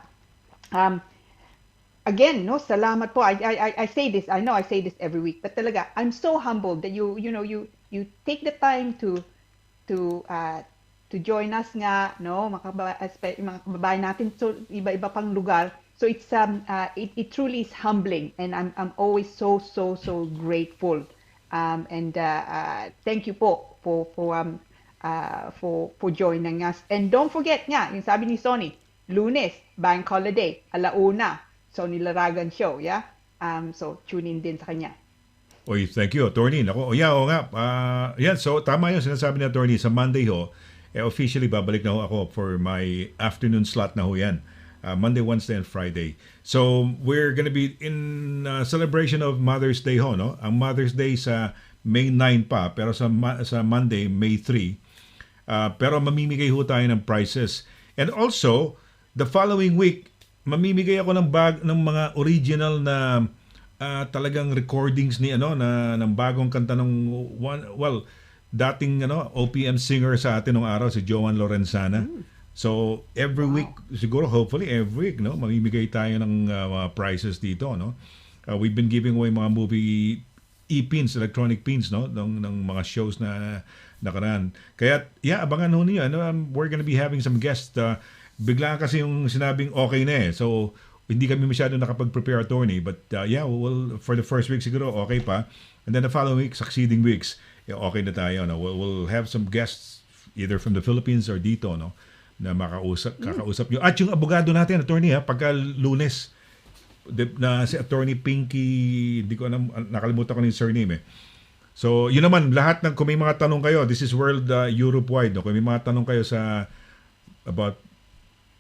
again, no, salamat po. I say this. I know I say this every week, but talaga, I'm so humbled that you take the time to join us nga, no, mga kababayan natin, so iba-iba pang lugar. So it's it truly is humbling, and I'm always so grateful. And thank you po for joining us. And don't forget nga, yung sabi ni Sonny, Lunes, bank holiday, 1:00. Sonny Laragan show, yeah? So, tune in din sa kanya. Oy, thank you, attorney. Nako, nga. Yan, so tama yung sinasabi ni attorney. Sa Monday officially babalik na ako for my afternoon slot na yan. Monday, Wednesday, and Friday. So, we're gonna be in celebration of Mother's Day no? Ang Mother's Day sa May 9 pa, pero sa Monday, May 3. Pero mamimigay tayo ng prizes. And also, the following week, mamimigay ako ng mga original na talagang recordings ni ng bagong kanta ng dating OPM singer sa atin nung araw, si Joan Lorenzana. So every week, siguro hopefully every week, mamimigay tayo ng mga prizes dito, no? We've been giving away mga movie e-pins, electronic pins, no, ng mga shows na nakaraan. Kaya abangan niyo, we're gonna be having some guests. Bigla kasi yung sinabing okay na so hindi kami masyado nakapag-prepare, attorney, but we'll, for the first week siguro okay pa, and then the following week, succeeding weeks, okay na tayo, no? We'll have some guests either from the Philippines or dito, no, na kakausap nyo, at yung abogado natin, attorney, pagka Lunes, na si attorney Pinky, hindi ko nakalimutan ko yung surname So yun naman, lahat kung may mga tanong kayo, this is world Europe wide, no? Kung may mga tanong kayo about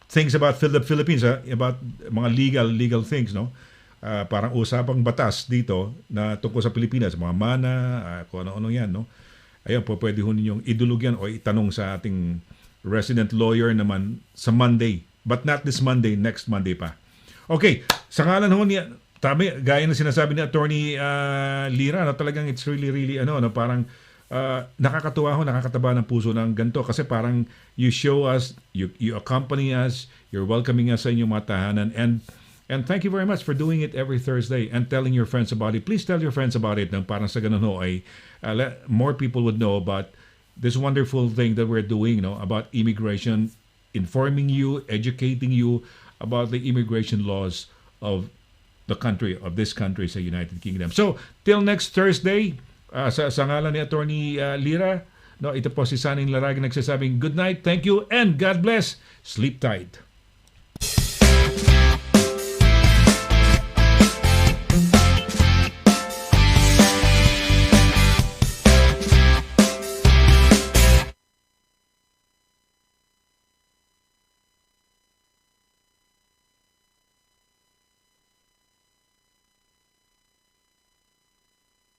things about the Philippines, about mga legal things, no? Parang usapang batas dito na tungkol sa Pilipinas, mga mana, kung ano-ano yan, no? Ayun, pwede ninyong idulog yan o itanong sa ating resident lawyer naman sa Monday. But not this Monday, next Monday pa. Okay, sa ngalan gaya ng sinasabi ni Attorney Lira, no, talagang it's really, really, parang nakakatuwa ho, nakakataba ng puso ng ganito kasi parang you show us, you accompany us, you're welcoming us sa inyong mga tahanan, and thank you very much for doing it every Thursday and telling your friends about it. Please tell your friends about it, nang parang sa ganun ho ay more people would know about this wonderful thing that we're doing, no, about immigration, informing you, educating you about the immigration laws of this country sa United Kingdom. So, till next Thursday, sa ngalan ni Attorney Lira, no, ito po si Sonny Laragan nagsasabing good night, thank you, and God bless. Sleep tight.